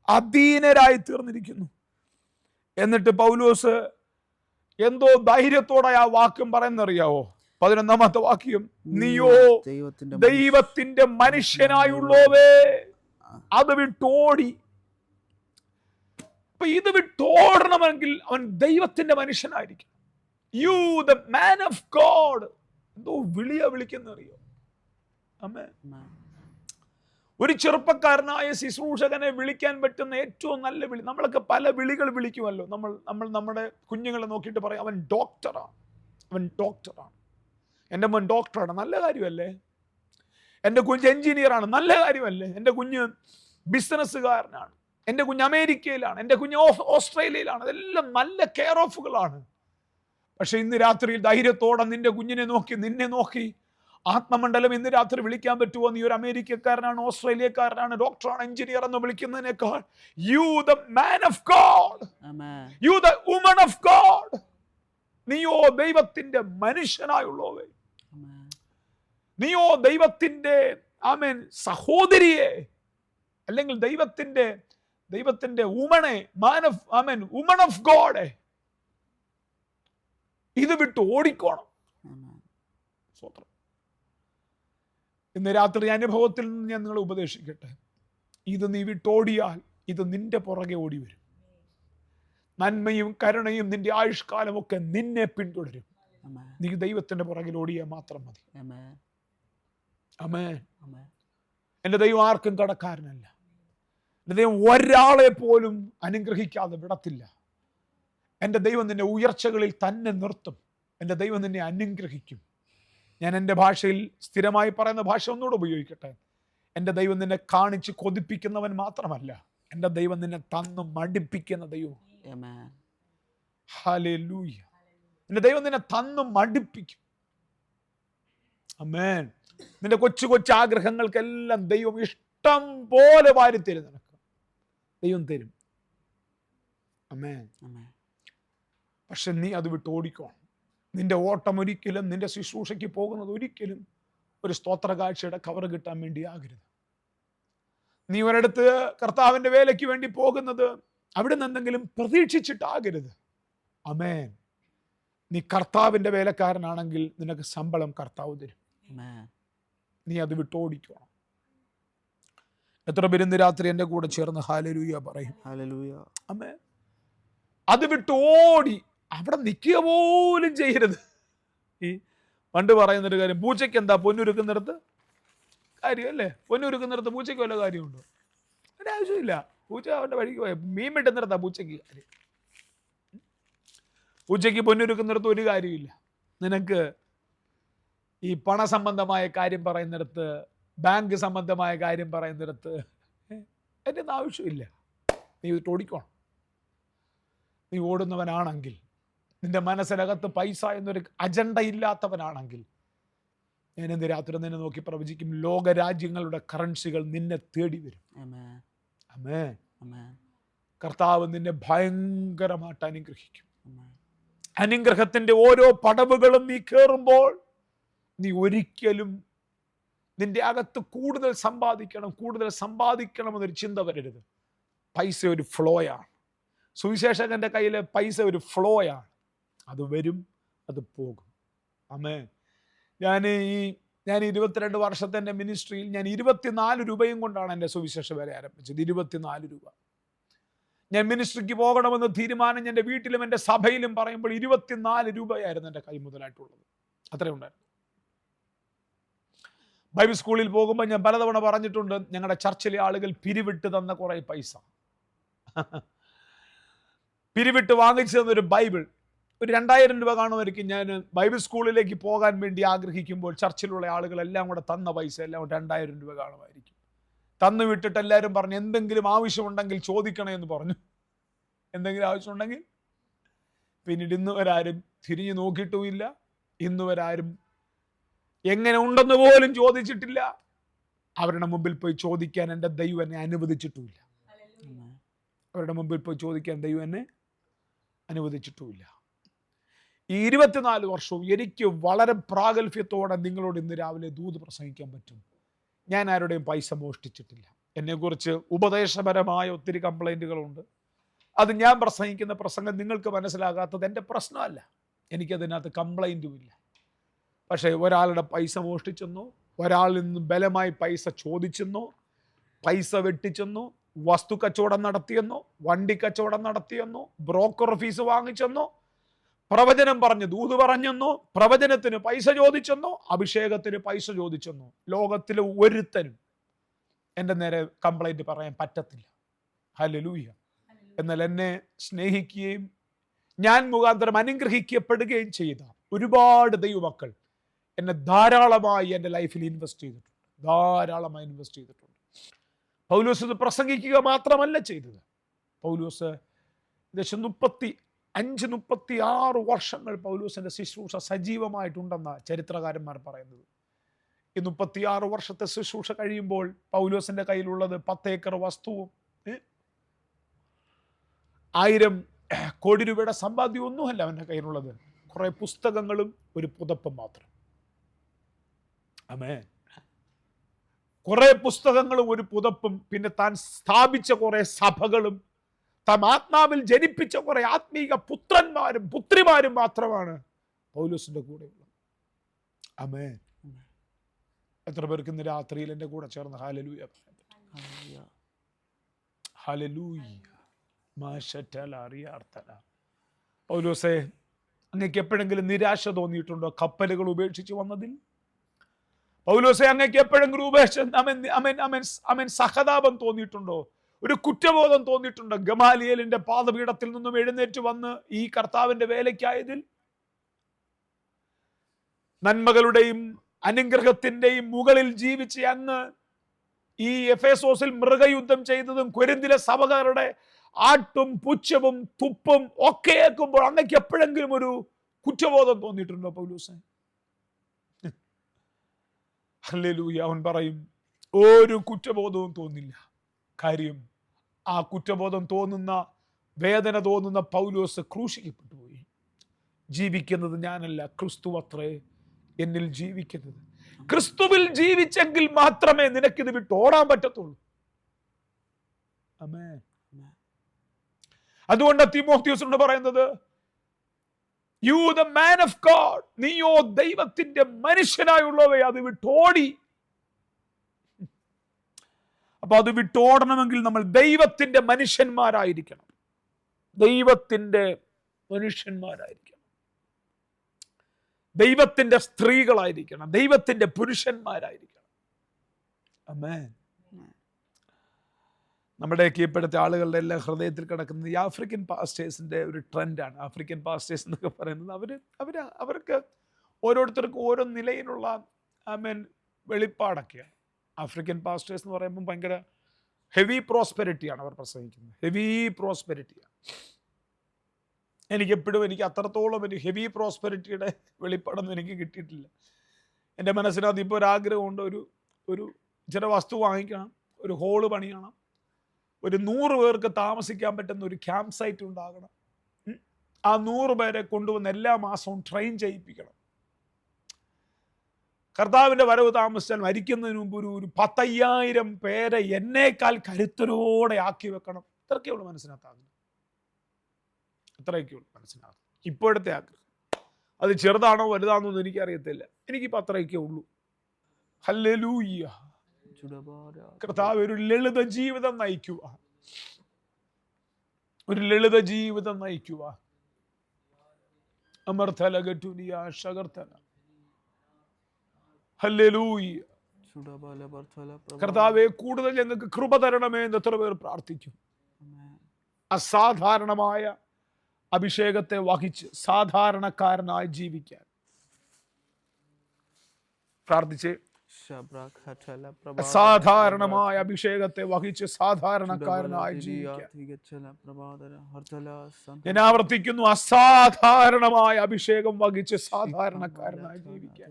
അധീനരായി തീർന്നിരിക്കുന്നു. എന്നിട്ട് പൗലോസ് എന്തോ ധൈര്യത്തോടെ ആ വാക്യം പറയുന്നറിയാവോ? 11-ാമത്തെ വാക്യം, നീയോ ദൈവത്തിന്റെ ദൈവത്തിന്റെ മനുഷ്യനായുള്ളോവേ അത് വിട്ടോടി. അപ്പൊ ഇത് വിട്ടോടണമെങ്കിൽ അവൻ ദൈവത്തിന്റെ മനുഷ്യനായിരിക്കും. You the man of God. എന്തോ വിളിക്കുന്നറിയോ? ആമേൻ. ഒരു ചെറുപ്പക്കാരനായ ശുശ്രൂഷകനെ വിളിക്കാൻ പറ്റുന്ന ഏറ്റവും നല്ല വിളി, നമ്മളൊക്കെ പല വിളികൾ വിളിക്കുമല്ലോ. നമ്മൾ നമ്മുടെ കുഞ്ഞുങ്ങളെ നോക്കിയിട്ട് പറയും, അവൻ ഡോക്ടറാണ്, അവൻ ഡോക്ടറാണ്, എൻ്റെ മോൻ ഡോക്ടറാണ്. നല്ല കാര്യമല്ലേ? എൻ്റെ കുഞ്ഞ് എഞ്ചിനീയറാണ്, നല്ല കാര്യമല്ലേ? എൻ്റെ കുഞ്ഞ് ബിസിനസ്സുകാരനാണ്, എൻ്റെ കുഞ്ഞ് അമേരിക്കയിലാണ്, എൻ്റെ കുഞ്ഞ് ഓസ്ട്രേലിയയിലാണ്. അതെല്ലാം നല്ല കെയർ ഓഫുകളാണ്. പക്ഷെ ഇന്ന് രാത്രിയിൽ ധൈര്യത്തോടെ നിന്റെ കുഞ്ഞിനെ നോക്കി, നിന്നെ നോക്കി ആത്മമണ്ഡലം ഇന്ന് രാത്രി വിളിക്കാൻ പറ്റുമോ? നീ ഒരു അമേരിക്കക്കാരനാണ്, ഓസ്ട്രേലിയക്കാരനാണ്, ഡോക്ടറാണ്, എഞ്ചിനീയർ എന്ന് വിളിക്കുന്നതിനേക്കാൾ you the man of God, you the woman of God, നീയോ ദൈവത്തിന്റെ മനുഷ്യനായുള്ളവേ, നീയോ ദൈവത്തിന്റെ ആമേൻ സഹോദരിയെ, അല്ലെങ്കിൽ ദൈവത്തിന്റെ വുമണെ, മാൻ ഓഫ് ആമേൻ വുമൺ ഓഫ് ഗോഡ്, ഇത് വിട്ട് ഓടിക്കോണം. സ്വത്രം. ഇന്ന് രാത്രി അനുഭവത്തിൽ നിന്ന് ഞാൻ നിങ്ങളെ ഉപദേശിക്കട്ടെ. ഇത് നീ വിട്ടോടിയാൽ ഇത് നിന്റെ പുറകെ ഓടി വരും. നന്മയും കരുണയും നിന്റെ ആയുഷ്കാലം ഒക്കെ നിന്നെ പിന്തുടരും. നീ ദൈവത്തിന്റെ പുറകിൽ ഓടിയാൽ മാത്രം മതി. ആമേൻ. എൻ്റെ ദൈവം ആർക്കും കടക്കാരനല്ല. എൻ്റെ ദൈവം ഒരാളെ പോലും അനുഗ്രഹിക്കാതെ വിടത്തില്ല. എൻ്റെ ദൈവം നിന്നെ ഉയർച്ചകളിൽ തന്നെ നിർത്തും. എൻ്റെ ദൈവം നിന്നെ അനുഗ്രഹിക്കും. ഞാൻ എൻ്റെ ഭാഷയിൽ സ്ഥിരമായി പറയുന്ന ഭാഷ ഒന്നുകൂടെ ഉപയോഗിക്കട്ടെ. എൻ്റെ ദൈവം നിന്നെ കാണിച്ച് കൊതിപ്പിക്കുന്നവൻ മാത്രമല്ല, എൻ്റെ ദൈവം നിന്നെ തന്നു മടിപ്പിക്കുന്ന ദൈവം. ഹല്ലേലൂയ. എൻ്റെ ദൈവം നിന്നെ തന്നു മടിപ്പിക്കും. ആമേൻ. നിന്റെ കൊച്ചു കൊച്ചു ആഗ്രഹങ്ങൾക്കെല്ലാം ദൈവം ഇഷ്ടം പോലെ വാരിത്തരും. നിനക്ക് ദൈവം തരും. ആമേൻ. പക്ഷെ നീ അത് വിട്ട് ഓടിക്കോണം. നിന്റെ ഓട്ടം ഒരിക്കലും, നിന്റെ ശുശ്രൂഷയ്ക്ക് പോകുന്നത് ഒരിക്കലും ഒരു സ്തോത്ര കാഴ്ചയുടെ കവർ കിട്ടാൻ വേണ്ടി ആകരുത്. നീ ഒരിടത്ത് കർത്താവിന്റെ വേലയ്ക്ക് വേണ്ടി പോകുന്നത് അവിടെ നിന്ന് എന്തെങ്കിലും പ്രതീക്ഷിച്ചിട്ടാകരുത്. ആമേൻ. നീ കർത്താവിന്റെ വേലക്കാരനാണെങ്കിൽ നിനക്ക് ശമ്പളം കർത്താവ് തരും. നീ അത് വിട്ടോടിക്കണം. എത്ര പേര് ഇന്ന് രാത്രി എൻ്റെ കൂടെ ചേർന്ന് ഹല്ലേലൂയ പറയും? ഹല്ലേലൂയ. ആമേൻ. അത് വിട്ട് ഓടി അവിടെ നിൽക്കുക പോലും ചെയ്യരുത്. ഈ പണ്ട് പറയുന്നൊരു കാര്യം, പൂച്ചയ്ക്ക് എന്താ പൊന്നുരുക്കുന്നിടത്ത് കാര്യമല്ലേ? പൊന്നുരുക്കുന്നിടത്ത് പൂച്ചയ്ക്ക് വല്ല കാര്യമുണ്ടോ? ഒരാവശ്യമില്ല. പൂച്ച അവൻ്റെ വഴിക്ക് പോയ മീൻ വെട്ടുന്നിടത്താ പൂച്ചയ്ക്ക് കാര്യം. പൂച്ചയ്ക്ക് പൊന്നുരുക്കുന്നിടത്ത് ഒരു കാര്യമില്ല. നിനക്ക് ഈ പണസംബന്ധമായ കാര്യം പറയുന്നിടത്ത്, ബാങ്ക് സംബന്ധമായ കാര്യം പറയുന്നിടത്ത് അതിൻ്റെ ഒന്നും ആവശ്യമില്ല. നീ ഇത് ഓടിക്കണം. നീ ഓടുന്നവനാണെങ്കിൽ, നിന്റെ മനസ്സിനകത്ത് പൈസ എന്നൊരു അജണ്ട ഇല്ലാത്തവനാണെങ്കിൽ, ഞാൻ ഇന്ന് രാത്രി നിന്നെ നോക്കി പ്രവചിക്കും, ലോകരാജ്യങ്ങളുടെ കറൻസികൾ നിന്നെ തേടി വരും. ആമേൻ. കർത്താവ് നിന്നെ ഭയങ്കരമായിട്ട് അനുഗ്രഹിക്കും. അനുഗ്രഹത്തിന്റെ ഓരോ പടവുകളും നീ കയറുമ്പോൾ നീ ഒരിക്കലും നിന്റെ അകത്ത് കൂടുതൽ സമ്പാദിക്കണമെന്നൊരു ചിന്ത വരരുത്. പൈസ ഒരു ഫ്ലോയാണ്. സുവിശേഷകന്റെ കയ്യിലെ പൈസ ഒരു ഫ്ലോയാണ്. അത് വരും, അത് പോകും. ആമേൻ. ഞാൻ 22 വർഷത്തെ എൻ്റെ മിനിസ്ട്രിയിൽ ഞാൻ 24 രൂപയും കൊണ്ടാണ് എൻ്റെ സുവിശേഷ വേല ആരംഭിച്ചത്. 24 രൂപ. ഞാൻ മിനിസ്ട്രിക്ക് പോകണമെന്ന് തീരുമാനം എൻ്റെ വീട്ടിലും എൻ്റെ സഭയിലും പറയുമ്പോൾ 24 രൂപയായിരുന്നു എൻ്റെ കൈ മുതലായിട്ടുള്ളത്. അത്രയും ഉണ്ടായിരുന്നു. ബൈബിൾ സ്കൂളിൽ പോകുമ്പോൾ ഞാൻ പലതവണ പറഞ്ഞിട്ടുണ്ട്, ഞങ്ങളുടെ ചർച്ചിലെ ആളുകൾ പിരിവിട്ട് തന്ന കുറേ പൈസ, പിരിവിട്ട് വാങ്ങിച്ചു തന്നൊരു ബൈബിൾ, ഒരു 2000 രൂപ കാണുമായിരിക്കും. ഞാൻ ബൈബിൾ സ്കൂളിലേക്ക് പോകാൻ വേണ്ടി ആഗ്രഹിക്കുമ്പോൾ ചർച്ചിലുള്ള ആളുകളെല്ലാം കൂടെ തന്ന പൈസ എല്ലാം 2000 രൂപ കാണുമായിരിക്കും. തന്നു വിട്ടിട്ട് എല്ലാവരും പറഞ്ഞു, എന്തെങ്കിലും ആവശ്യമുണ്ടെങ്കിൽ ചോദിക്കണേ എന്ന് പറഞ്ഞു. എന്തെങ്കിലും ആവശ്യമുണ്ടെങ്കിൽ. പിന്നീട് ഇന്നുവരാരും തിരിഞ്ഞു നോക്കിയിട്ടുമില്ല. ഇന്നുവരാരും എങ്ങനെ ഉണ്ടെന്ന് പോലും ചോദിച്ചിട്ടില്ല. അവരുടെ മുമ്പിൽ പോയി ചോദിക്കാൻ എൻ്റെ ദൈവം എന്നെ അനുവദിച്ചിട്ടുമില്ല. അവരുടെ മുമ്പിൽ പോയി ചോദിക്കാൻ ദൈവം എന്നെ അനുവദിച്ചിട്ടുമില്ല. ഈ 24 വർഷവും എനിക്ക് വളരെ പ്രാഗൽഭ്യത്തോടെ നിങ്ങളോട് ഇന്ന് രാവിലെ ദൂത് പ്രസംഗിക്കാൻ പറ്റും. ഞാൻ ആരുടെയും പൈസ മോഷ്ടിച്ചിട്ടില്ല. എന്നെക്കുറിച്ച് ഉപദേശപരമായ ഒത്തിരി കംപ്ലൈൻറ്റുകളുണ്ട്. അത് ഞാൻ പ്രസംഗിക്കുന്ന പ്രസംഗം നിങ്ങൾക്ക് മനസ്സിലാകാത്തത് എൻ്റെ പ്രശ്നമല്ല. എനിക്കതിനകത്ത് കംപ്ലൈൻറ്റും ഇല്ല. പക്ഷേ ഒരാളുടെ പൈസ മോഷ്ടിച്ചെന്നോ, ഒരാളിൽ നിന്ന് ബലമായി പൈസ ചോദിച്ചെന്നോ, പൈസ വെട്ടിച്ചെന്നോ, വസ്തു കച്ചവടം നടത്തിയെന്നോ, വണ്ടി കച്ചവടം നടത്തിയെന്നോ, ബ്രോക്കർ ഫീസ് വാങ്ങിച്ചെന്നോ, പ്രവചനം പറഞ്ഞ് ദൂത് പറഞ്ഞെന്നോ, പ്രവചനത്തിന് പൈസ ചോദിച്ചെന്നോ, അഭിഷേകത്തിന് പൈസ ചോദിച്ചെന്നോ ലോകത്തിലെ ഒരുത്തനും എൻ്റെ നേരെ കംപ്ലൈന്റ് പറയാൻ പറ്റത്തില്ല. ഹല്ലേലൂയ. എന്നാൽ എന്നെ സ്നേഹിക്കുകയും ഞാൻ മുഖാന്തരം അനുഗ്രഹിക്കപ്പെടുകയും ചെയ്ത ഒരുപാട് ദൈവമക്കൾ എന്നെ ധാരാളമായി എൻ്റെ ലൈഫിൽ ഇൻവെസ്റ്റ് ചെയ്തിട്ടുണ്ട്. ധാരാളമായി ഇൻവെസ്റ്റ് ചെയ്തിട്ടുണ്ട്. പൗലോസ് ഇത് പ്രസംഗിക്കുക മാത്രമല്ല ചെയ്തത്. പൗലോസ് ഏകദേശം 35-36 വർഷങ്ങൾ പൗലോസിന്റെ ശുശ്രൂഷ സജീവമായിട്ടുണ്ടെന്ന ചരിത്രകാരന്മാർ പറയുന്നത്. ഈ 36 വർഷത്തെ ശുശ്രൂഷ കഴിയുമ്പോൾ പൗലോസിന്റെ കയ്യിലുള്ളത് 10 ഏക്കർ വസ്തുവും 1000 കോടി രൂപയുടെ സമ്പാദ്യം ഒന്നുമല്ല അവന്റെ കയ്യിലുള്ളത്. കുറെ പുസ്തകങ്ങളും ഒരു പുതപ്പും മാത്രം. ആമേൻ. കുറെ പുസ്തകങ്ങളും ഒരു പുതപ്പും, പിന്നെ താൻ സ്ഥാപിച്ച കുറെ സഭകളും താൻ ആത്മാവിൽ ജനിപ്പിച്ച കുറെ ആത്മീക പുത്രന്മാരും പുത്രിമാരും മാത്രമാണ് പൗലോസിന്റെ കൂടെ ഉള്ളത്. ആമേൻ. എത്ര പേർക്ക് ഇന്ന് രാത്രിയിൽ എൻ്റെ കൂടെ ചേർന്ന് ഹല്ലേലൂയ പറയാൻ പറ്റും? ഹല്ലേലൂയ. പൗലോസേ, അങ്ങക്ക് എപ്പോഴെങ്കിലും നിരാശ തോന്നിയിട്ടുണ്ടോ കപ്പലുകൾ ഉപേക്ഷിച്ച് വന്നതിൽ? പൗലോസേ, അങ്ങക്ക് എപ്പോഴെങ്കിലും സഹതാപം തോന്നിയിട്ടുണ്ടോ? ഒരു കുറ്റബോധം തോന്നിയിട്ടുണ്ടോ ഗമാലിയേലിന്റെ പാദപീഠത്തിൽ നിന്നും എഴുന്നേറ്റ് വന്ന് ഈ കർത്താവിന്റെ വേലയ്ക്കായതിൽ? നന്മകളുടെയും അനുഗ്രഹത്തിന്റെയും മുകളിൽ ജീവിച്ച് അങ്ങ് ഈ എഫേസോസിൽ മൃഗയുദ്ധം ചെയ്തതും കൊരിന്തിലെ സഭകളുടെ ആട്ടും പുച്ഛവും തുപ്പും ഒക്കെ ഏൽക്കുമ്പോൾ അങ്ങക്ക് എപ്പോഴെങ്കിലും ഒരു കുറ്റബോധം തോന്നിയിട്ടുണ്ടോ പൗലോസേ? ഹല്ലേലൂയ. അവൻ പറയും, ഒരു കുറ്റബോധവും തോന്നില്ല. കാര്യം ആ കുറ്റബോധം തോന്നുന്ന, വേദന തോന്നുന്ന പൗലോസ് ക്രൂശിക്കപ്പെട്ടു പോയി. ജീവിക്കുന്നത് ഞാനല്ല, ക്രിസ്തു അത്രേ എന്നിൽ ജീവിക്കുന്നത്. ക്രിസ്തുവിൽ ജീവിച്ചെങ്കിൽ മാത്രമേ നിനക്കിത് വിട്ട് ഓടാൻ പറ്റത്തുള്ളൂ. ആമേൻ. അതുകൊണ്ട് തീമോഥെയോസിനോട് പറയുന്നത്, U the man of God, നീയോ ദൈവത്തിന്റെ മനുഷ്യനായുള്ളവയെ അത് വിട്ടോടി. അപ്പൊ അത് വിട്ടോടണമെങ്കിൽ നമ്മൾ ദൈവത്തിന്റെ മനുഷ്യന്മാരായിരിക്കണം. ദൈവത്തിന്റെ മനുഷ്യന്മാരായിരിക്കണം. ദൈവത്തിന്റെ സ്ത്രീകളായിരിക്കണം. ദൈവത്തിന്റെ പുരുഷന്മാരായിരിക്കണം. ആമേൻ. നമ്മുടെയൊക്കെ ഇപ്പോഴത്തെ ആളുകളുടെ എല്ലാം ഹൃദയത്തിൽ കിടക്കുന്നത് ഈ ആഫ്രിക്കൻ പാസ്റ്റേഴ്സിന്റെ ഒരു ട്രെൻഡാണ്. ആഫ്രിക്കൻ പാസ്റ്റേഴ്സ് എന്നൊക്കെ പറയുന്നത് അവർക്ക് ഓരോരുത്തർക്കും ഓരോ നിലയിലുള്ള വെളിപ്പാടൊക്കെയാണ്. ആഫ്രിക്കൻ പാസ്റ്റേഴ്സ് എന്ന് പറയുമ്പോൾ ഭയങ്കര ഹെവി പ്രോസ്പെരിറ്റിയാണ് അവർ പ്രസംഗിക്കുന്നത്. ഹെവി പ്രോസ്പെരിറ്റിയാണ്. എനിക്ക് അത്രത്തോളം ഒരു ഹെവി പ്രോസ്പെരിറ്റിയുടെ വെളിപ്പാടൊന്നും എനിക്ക് കിട്ടിയിട്ടില്ല. എൻ്റെ മനസ്സിനകത്ത് ഇപ്പോൾ ഒരാഗ്രഹമുണ്ട്. ഒരു ചില വസ്തു വാങ്ങിക്കണം, ഒരു ഹോള് പണിയണം, ഒരു 100 പേർക്ക് താമസിക്കാൻ പറ്റുന്ന ഒരു ക്യാമ്പ് സൈറ്റ് ഉണ്ടാകണം. ആ 100 പേരെ കൊണ്ടുവന്ന് എല്ലാ മാസവും ട്രെയിൻ ചെയ്യിപ്പിക്കണം. കർത്താവിൻ്റെ വരവ് താമസിച്ചാൽ മരിക്കുന്നതിന് മുമ്പ് ഒരു 10,000 പേരെ എന്നേക്കാൾ കരുത്തരോടെ ആക്കി വെക്കണം. ഇത്രയൊക്കെയുള്ളൂ മനസ്സിനകത്താകുന്നത്. ഇത്രയൊക്കെയുള്ളൂ മനസ്സിനകത്ത് ഇപ്പോഴത്തെ ആഗ്രഹം. അത് ചെറുതാണോ വലുതാണോ എന്ന് എനിക്കറിയത്തില്ല. എനിക്കിപ്പോൾ അത്രയൊക്കെ ഉള്ളൂ. ഹല്ലേലൂയ. കർത്താവ് ഒരു ലളിത ജീവിതം നയിക്കുക. ഒരു ലളിത ജീവിതം നയിക്കുക. അമർത്തലകറ്റുനിയ ശകർത്തല. ഹല്ലേലൂയ. കർത്താവേ, കൂടുതൽ ഞങ്ങൾക്ക് കൃപ തരണമേ എന്ന് എത്ര പേർ പ്രാർത്ഥിക്കും. അസാധാരണമായ അഭിഷേകത്തെ വഹിച്ച് സാധാരണക്കാരനായി ജീവിക്കാൻ പ്രാർത്ഥിച്ച്. അസാധാരണമായ അഭിഷേകത്തെ വഹിച്ച് സാധാരണക്കാരനായി ജീവിക്കാൻ. ഞാൻ ആവർത്തിക്കുന്നു, അസാധാരണമായ അഭിഷേകം വഹിച്ച് സാധാരണക്കാരനായി ജീവിക്കാൻ.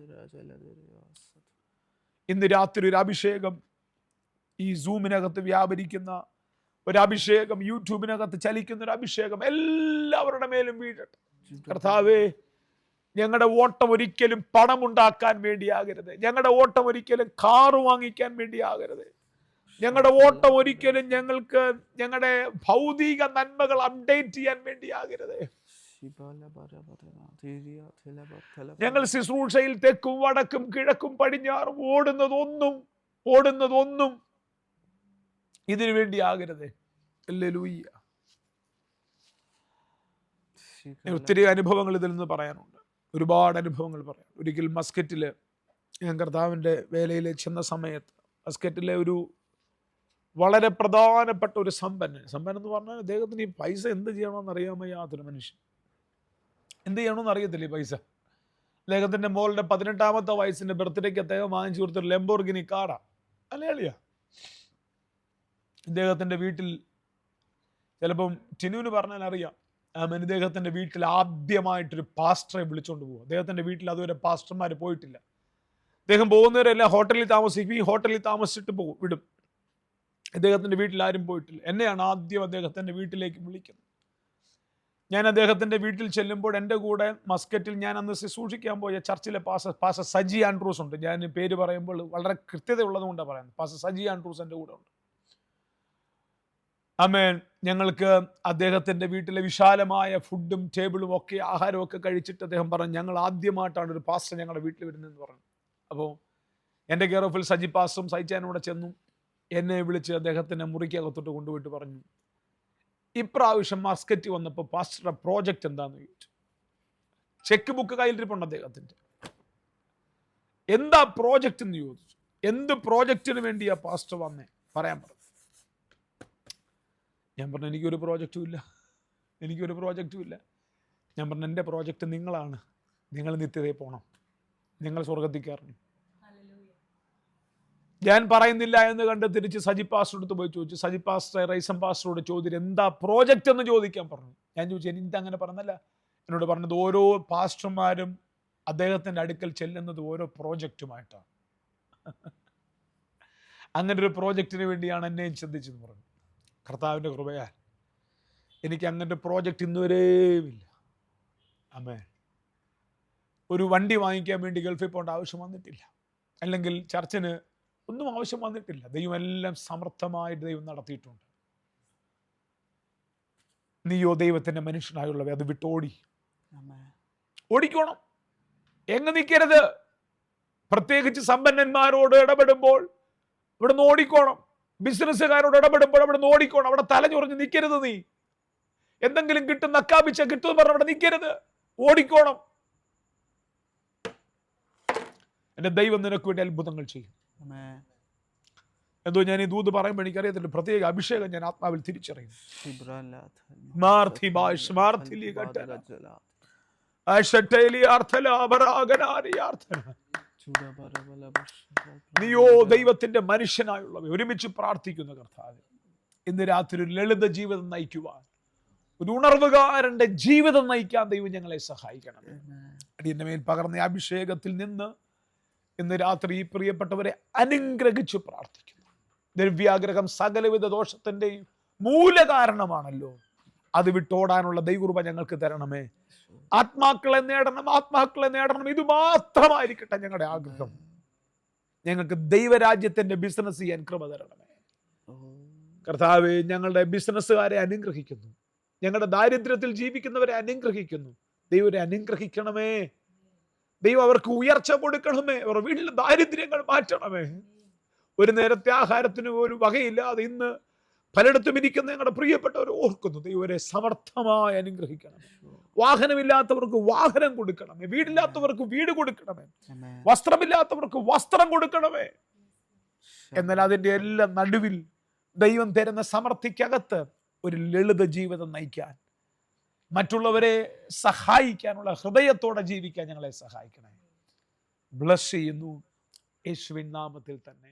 ഇന്ന് രാത്രി ഒരു അഭിഷേകം ഈ സൂമിനകത്ത് വ്യാപരിക്കുന്ന ഒരഭിഷേകം, യൂട്യൂബിനകത്ത് ചലിക്കുന്ന ഒരു അഭിഷേകം എല്ലാവരുടെ മേലും വീഴട്ടെ. കർത്താവേ, ഞങ്ങളുടെ ഓട്ടം ഒരിക്കലും പണമുണ്ടാക്കാൻ വേണ്ടിയാകരുത്. ഞങ്ങളുടെ ഓട്ടം ഒരിക്കലും കാറ് വാങ്ങിക്കാൻ വേണ്ടിയാകരുത്. ഞങ്ങളുടെ ഓട്ടം ഒരിക്കലും ഞങ്ങളുടെ ഭൗതിക നന്മകൾ അപ്ഡേറ്റ് ചെയ്യാൻ വേണ്ടിയാകരുത്. ഞങ്ങൾ ശുശ്രൂഷയിൽ തെക്കും വടക്കും കിഴക്കും പടിഞ്ഞാറും ഓടുന്നതൊന്നും ഇതിനു വേണ്ടി ആകരുത്. ഹല്ലേലൂയ. ഒത്തിരി അനുഭവങ്ങൾ ഇതിൽ നിന്ന് പറയാനുണ്ട്, ഒരുപാട് അനുഭവങ്ങൾ പറയാം. ഒരിക്കൽ മസ്കറ്റിൽ ഞാൻ കർത്താവിൻ്റെ വേലയിൽ ചെന്ന സമയത്ത് മസ്കറ്റിലെ ഒരു വളരെ പ്രധാനപ്പെട്ട ഒരു സമ്പന്നൻ എന്ന് പറഞ്ഞാൽ അദ്ദേഹത്തിന് ഈ പൈസ എന്ത് ചെയ്യണമെന്ന് അറിയാൻ വയ്യാത്തൊരു മനുഷ്യൻ. എന്ത് ചെയ്യണമെന്ന് അറിയത്തില്ല ഈ പൈസ. അദ്ദേഹത്തിൻ്റെ മോളുടെ 18ാമത്തെ വയസ്സിൻ്റെ ബർത്ത്ഡേക്ക് അദ്ദേഹം വാങ്ങിച്ചു കൊടുത്തൊരു ലംബോർഗിനി കാറാണ്. അല്ലേളിയ. ഇദ്ദേഹത്തിൻ്റെ വീട്ടിൽ ചിലപ്പം ടിനുവിന് പറഞ്ഞാൽ അറിയാം, ഇദ്ദേഹത്തിൻ്റെ വീട്ടിൽ ആദ്യമായിട്ടൊരു പാസ്റ്ററെ വിളിച്ചുകൊണ്ട് പോകും. അദ്ദേഹത്തിൻ്റെ വീട്ടിൽ അതുവരെ പാസ്റ്റർമാർ പോയിട്ടില്ല. അദ്ദേഹം പോകുന്നവരെല്ലാം ഹോട്ടലിൽ താമസിക്കും, ഈ ഹോട്ടലിൽ താമസിച്ചിട്ട് വിടും. അദ്ദേഹത്തിൻ്റെ വീട്ടിൽ ആരും പോയിട്ടില്ല. എന്നെയാണ് ആദ്യം അദ്ദേഹത്തിൻ്റെ വീട്ടിലേക്ക് വിളിക്കുന്നത്. ഞാൻ അദ്ദേഹത്തിൻ്റെ വീട്ടിൽ ചെല്ലുമ്പോൾ എൻ്റെ കൂടെ മസ്കറ്റിൽ ഞാൻ അന്ന് ശുശ്രൂഷിക്കാൻ പോയ ചർച്ചിലെ പാസ്റ്റർ സജി ആൻഡ്രൂസ് ഉണ്ട്. ഞാൻ പേര് പറയുമ്പോൾ വളരെ കൃത്യത ഉള്ളതുകൊണ്ടാണ് പറയുന്നത്. പാസ്റ്റർ സജി ആൻഡ്രൂസ് എൻ്റെ കൂടെ ഉണ്ട്. ആമേൻ. ഞങ്ങൾക്ക് അദ്ദേഹത്തിൻ്റെ വീട്ടിലെ വിശാലമായ ഫുഡും ടേബിളും ഒക്കെ ആഹാരമൊക്കെ കഴിച്ചിട്ട് അദ്ദേഹം പറഞ്ഞു, ഞങ്ങൾ ആദ്യമായിട്ടാണ് ഒരു പാസ്റ്റർ ഞങ്ങളുടെ വീട്ടിൽ വരുന്നതെന്ന് പറഞ്ഞു. അപ്പോൾ എൻ്റെ കെയർ ഓഫിൽ സജി പാസ്റ്ററും സഹിച്ചാനും കൂടെ ചെന്നു. എന്നെ വിളിച്ച് അദ്ദേഹത്തിൻ്റെ മുറിക്കകത്തോട്ട് കൊണ്ടുപോയിട്ട് പറഞ്ഞു, ഇപ്രാവശ്യം മസ്കറ്റ് വന്നപ്പോൾ പാസ്റ്ററുടെ പ്രോജക്റ്റ് എന്താണെന്ന് ചോദിച്ചു. ചെക്ക് ബുക്ക് കയ്യിലിരിപ്പുണ്ട് അദ്ദേഹത്തിൻ്റെ. എന്താ പ്രോജക്റ്റ് എന്ന് ചോദിച്ചു. എന്ത് പ്രോജക്റ്റിന് വേണ്ടിയാ പാസ്റ്റർ വന്നേ പറയാൻ പറഞ്ഞു. ഞാൻ പറഞ്ഞു, എനിക്കൊരു പ്രോജക്റ്റും ഇല്ല. ഞാൻ പറഞ്ഞു, എൻ്റെ പ്രോജക്റ്റ് നിങ്ങളാണ്. നിങ്ങൾ നിത്യതയിൽ പോകണം, നിങ്ങൾ സ്വർഗത്തിൽ കയറണം. ഞാൻ പറയുന്നില്ല എന്ന് കണ്ട് തിരിച്ച് സജി പാസ്റ്റർ അടുത്ത് പോയി ചോദിച്ചു. സജി പാസ്റ്റർ റൈസം പാസ്റ്ററോട് ചോദിച്ചു, എന്താ പ്രോജക്റ്റ് എന്ന് ചോദിക്കാൻ പറഞ്ഞു. ഞാൻ ചോദിച്ചു, എനിക്ക് അങ്ങനെ പറഞ്ഞല്ല. എന്നോട് പറഞ്ഞത് ഓരോ പാസ്റ്റർമാരും അദ്ദേഹത്തിൻ്റെ അടുക്കൽ ചെല്ലുന്നത് ഓരോ പ്രോജക്റ്റുമായിട്ടാണ്. അങ്ങനെ ഒരു പ്രോജക്റ്റിന് വേണ്ടിയാണ് എന്നെയും ചിന്തിച്ചെന്ന് പറഞ്ഞു. കർത്താവിൻ്റെ കൃപയാൽ എനിക്ക് അങ്ങനത്തെ പ്രോജക്റ്റ് ഇന്നുവരെയുമില്ല. ആമേൻ. ഒരു വണ്ടി വാങ്ങിക്കാൻ വേണ്ടി ഗൾഫിൽ പോകേണ്ട ആവശ്യം വന്നിട്ടില്ല, അല്ലെങ്കിൽ ചർച്ചിന് ഒന്നും ആവശ്യം വന്നിട്ടില്ല. ദൈവം എല്ലാം സമർത്ഥമായിട്ട് ദൈവം നടത്തിയിട്ടുണ്ട്. നീയോ ദൈവത്തിൻ്റെ മനുഷ്യനായുള്ളവ അത് ഓടിക്കോണം. എങ്ങ് നിൽക്കരുത്. പ്രത്യേകിച്ച് സമ്പന്നന്മാരോട് ഇടപെടുമ്പോൾ ഇവിടെ നിന്ന് ഓടിക്കോണം. ബിസിനസ്സുകാരോട് ഇടപെടുമ്പോൾ അവിടെ നിന്ന് ഓടിക്കോണം. അവിടെ തലഞ്ഞുറഞ്ഞ് നിൽക്കരുത്. നീ എന്തെങ്കിലും കിട്ടും, നക്കാപിച്ച കിട്ടും പറഞ്ഞ് അവിടെ നിൽക്കരുത്, ഓടിക്കോണം. എന്റെ ദൈവം നിനക്ക് വേണ്ടി അത്ഭുതങ്ങൾ ചെയ്യും. എന്തോ ഞാൻ ഈ ദൂത് പറയുമ്പോൾ എനിക്കറിയത്തില്ല, പ്രത്യേക അഭിഷേകം ഞാൻ ആത്മാവിൽ തിരിച്ചറിയും. നീയോ ദൈവത്തിന്റെ മനുഷ്യനായുള്ളവ ഒരുമിച്ച് പ്രാർത്ഥിക്കുന്ന കർത്താവേ, ഇന്ന് രാത്രി ഒരു ലളിത ജീവിതം നയിക്കുവാൻ, ഒരു ഉണർവുകാരന്റെ ജീവിതം നയിക്കാൻ ദൈവം ഞങ്ങളെ സഹായിക്കണം. അടിയന്റെ മേൽ പകർന്ന അഭിഷേകത്തിൽ നിന്ന് ഇന്ന് രാത്രി ഈ പ്രിയപ്പെട്ടവരെ അനുഗ്രഹിച്ചു പ്രാർത്ഥിക്കുന്നു. ദ്രവ്യാഗ്രഹം സകലവിധ ദോഷത്തിന്റെയും മൂലകാരണമാണല്ലോ. അത് വിട്ടോടാനുള്ള ദൈവകൃപ ഞങ്ങൾക്ക് തരണമേ. ആത്മാക്കളെ നേടണം. ഇത് മാത്രമായിരിക്കട്ടെ ഞങ്ങളുടെ ആഗ്രഹം. ഞങ്ങൾക്ക് ദൈവരാജ്യത്തിന്റെ ബിസിനസ് ചെയ്യാൻ കൃപ തരണമേ കർത്താവേ. ഞങ്ങളുടെ ബിസിനസ്സുകാരെ അനുഗ്രഹിക്കുന്നു, ഞങ്ങളുടെ ദാരിദ്ര്യത്തിൽ ജീവിക്കുന്നവരെ അനുഗ്രഹിക്കുന്നു. ദൈവരെ അനുഗ്രഹിക്കണമേ. ദൈവം അവർക്ക് ഉയർച്ച കൊടുക്കണമേ. അവർ വീട്ടിലെ ദാരിദ്ര്യങ്ങൾ മാറ്റണമേ. ഒരു നേരത്തെ ആഹാരത്തിന് ഒരു വകയില്ലാതെ ഇന്ന് പലയിടത്തും ഇരിക്കുന്ന ഞങ്ങളുടെ പ്രിയപ്പെട്ടവർ ഓർക്കുന്നു. ദൈവരെ സമർത്ഥമായി അനുഗ്രഹിക്കണം. വാഹനമില്ലാത്തവർക്ക് വാഹനം കൊടുക്കണമേ. വീടില്ലാത്തവർക്ക് വീട് കൊടുക്കണമേ. വസ്ത്രമില്ലാത്തവർക്ക് വസ്ത്രം കൊടുക്കണമേ. എന്നാൽ അതിൻ്റെ എല്ലാം നടുവിൽ ദൈവം തരുന്ന സമൃദ്ധിക്കകത്ത് ഒരു ലളിത ജീവിതം നയിക്കാൻ, മറ്റുള്ളവരെ സഹായിക്കാനുള്ള ഹൃദയത്തോടെ ജീവിക്കാൻ ഞങ്ങളെ സഹായിക്കണേ. ബ്ലസ് ചെയ്യുന്നു യേശുവിൻ നാമത്തിൽ തന്നെ.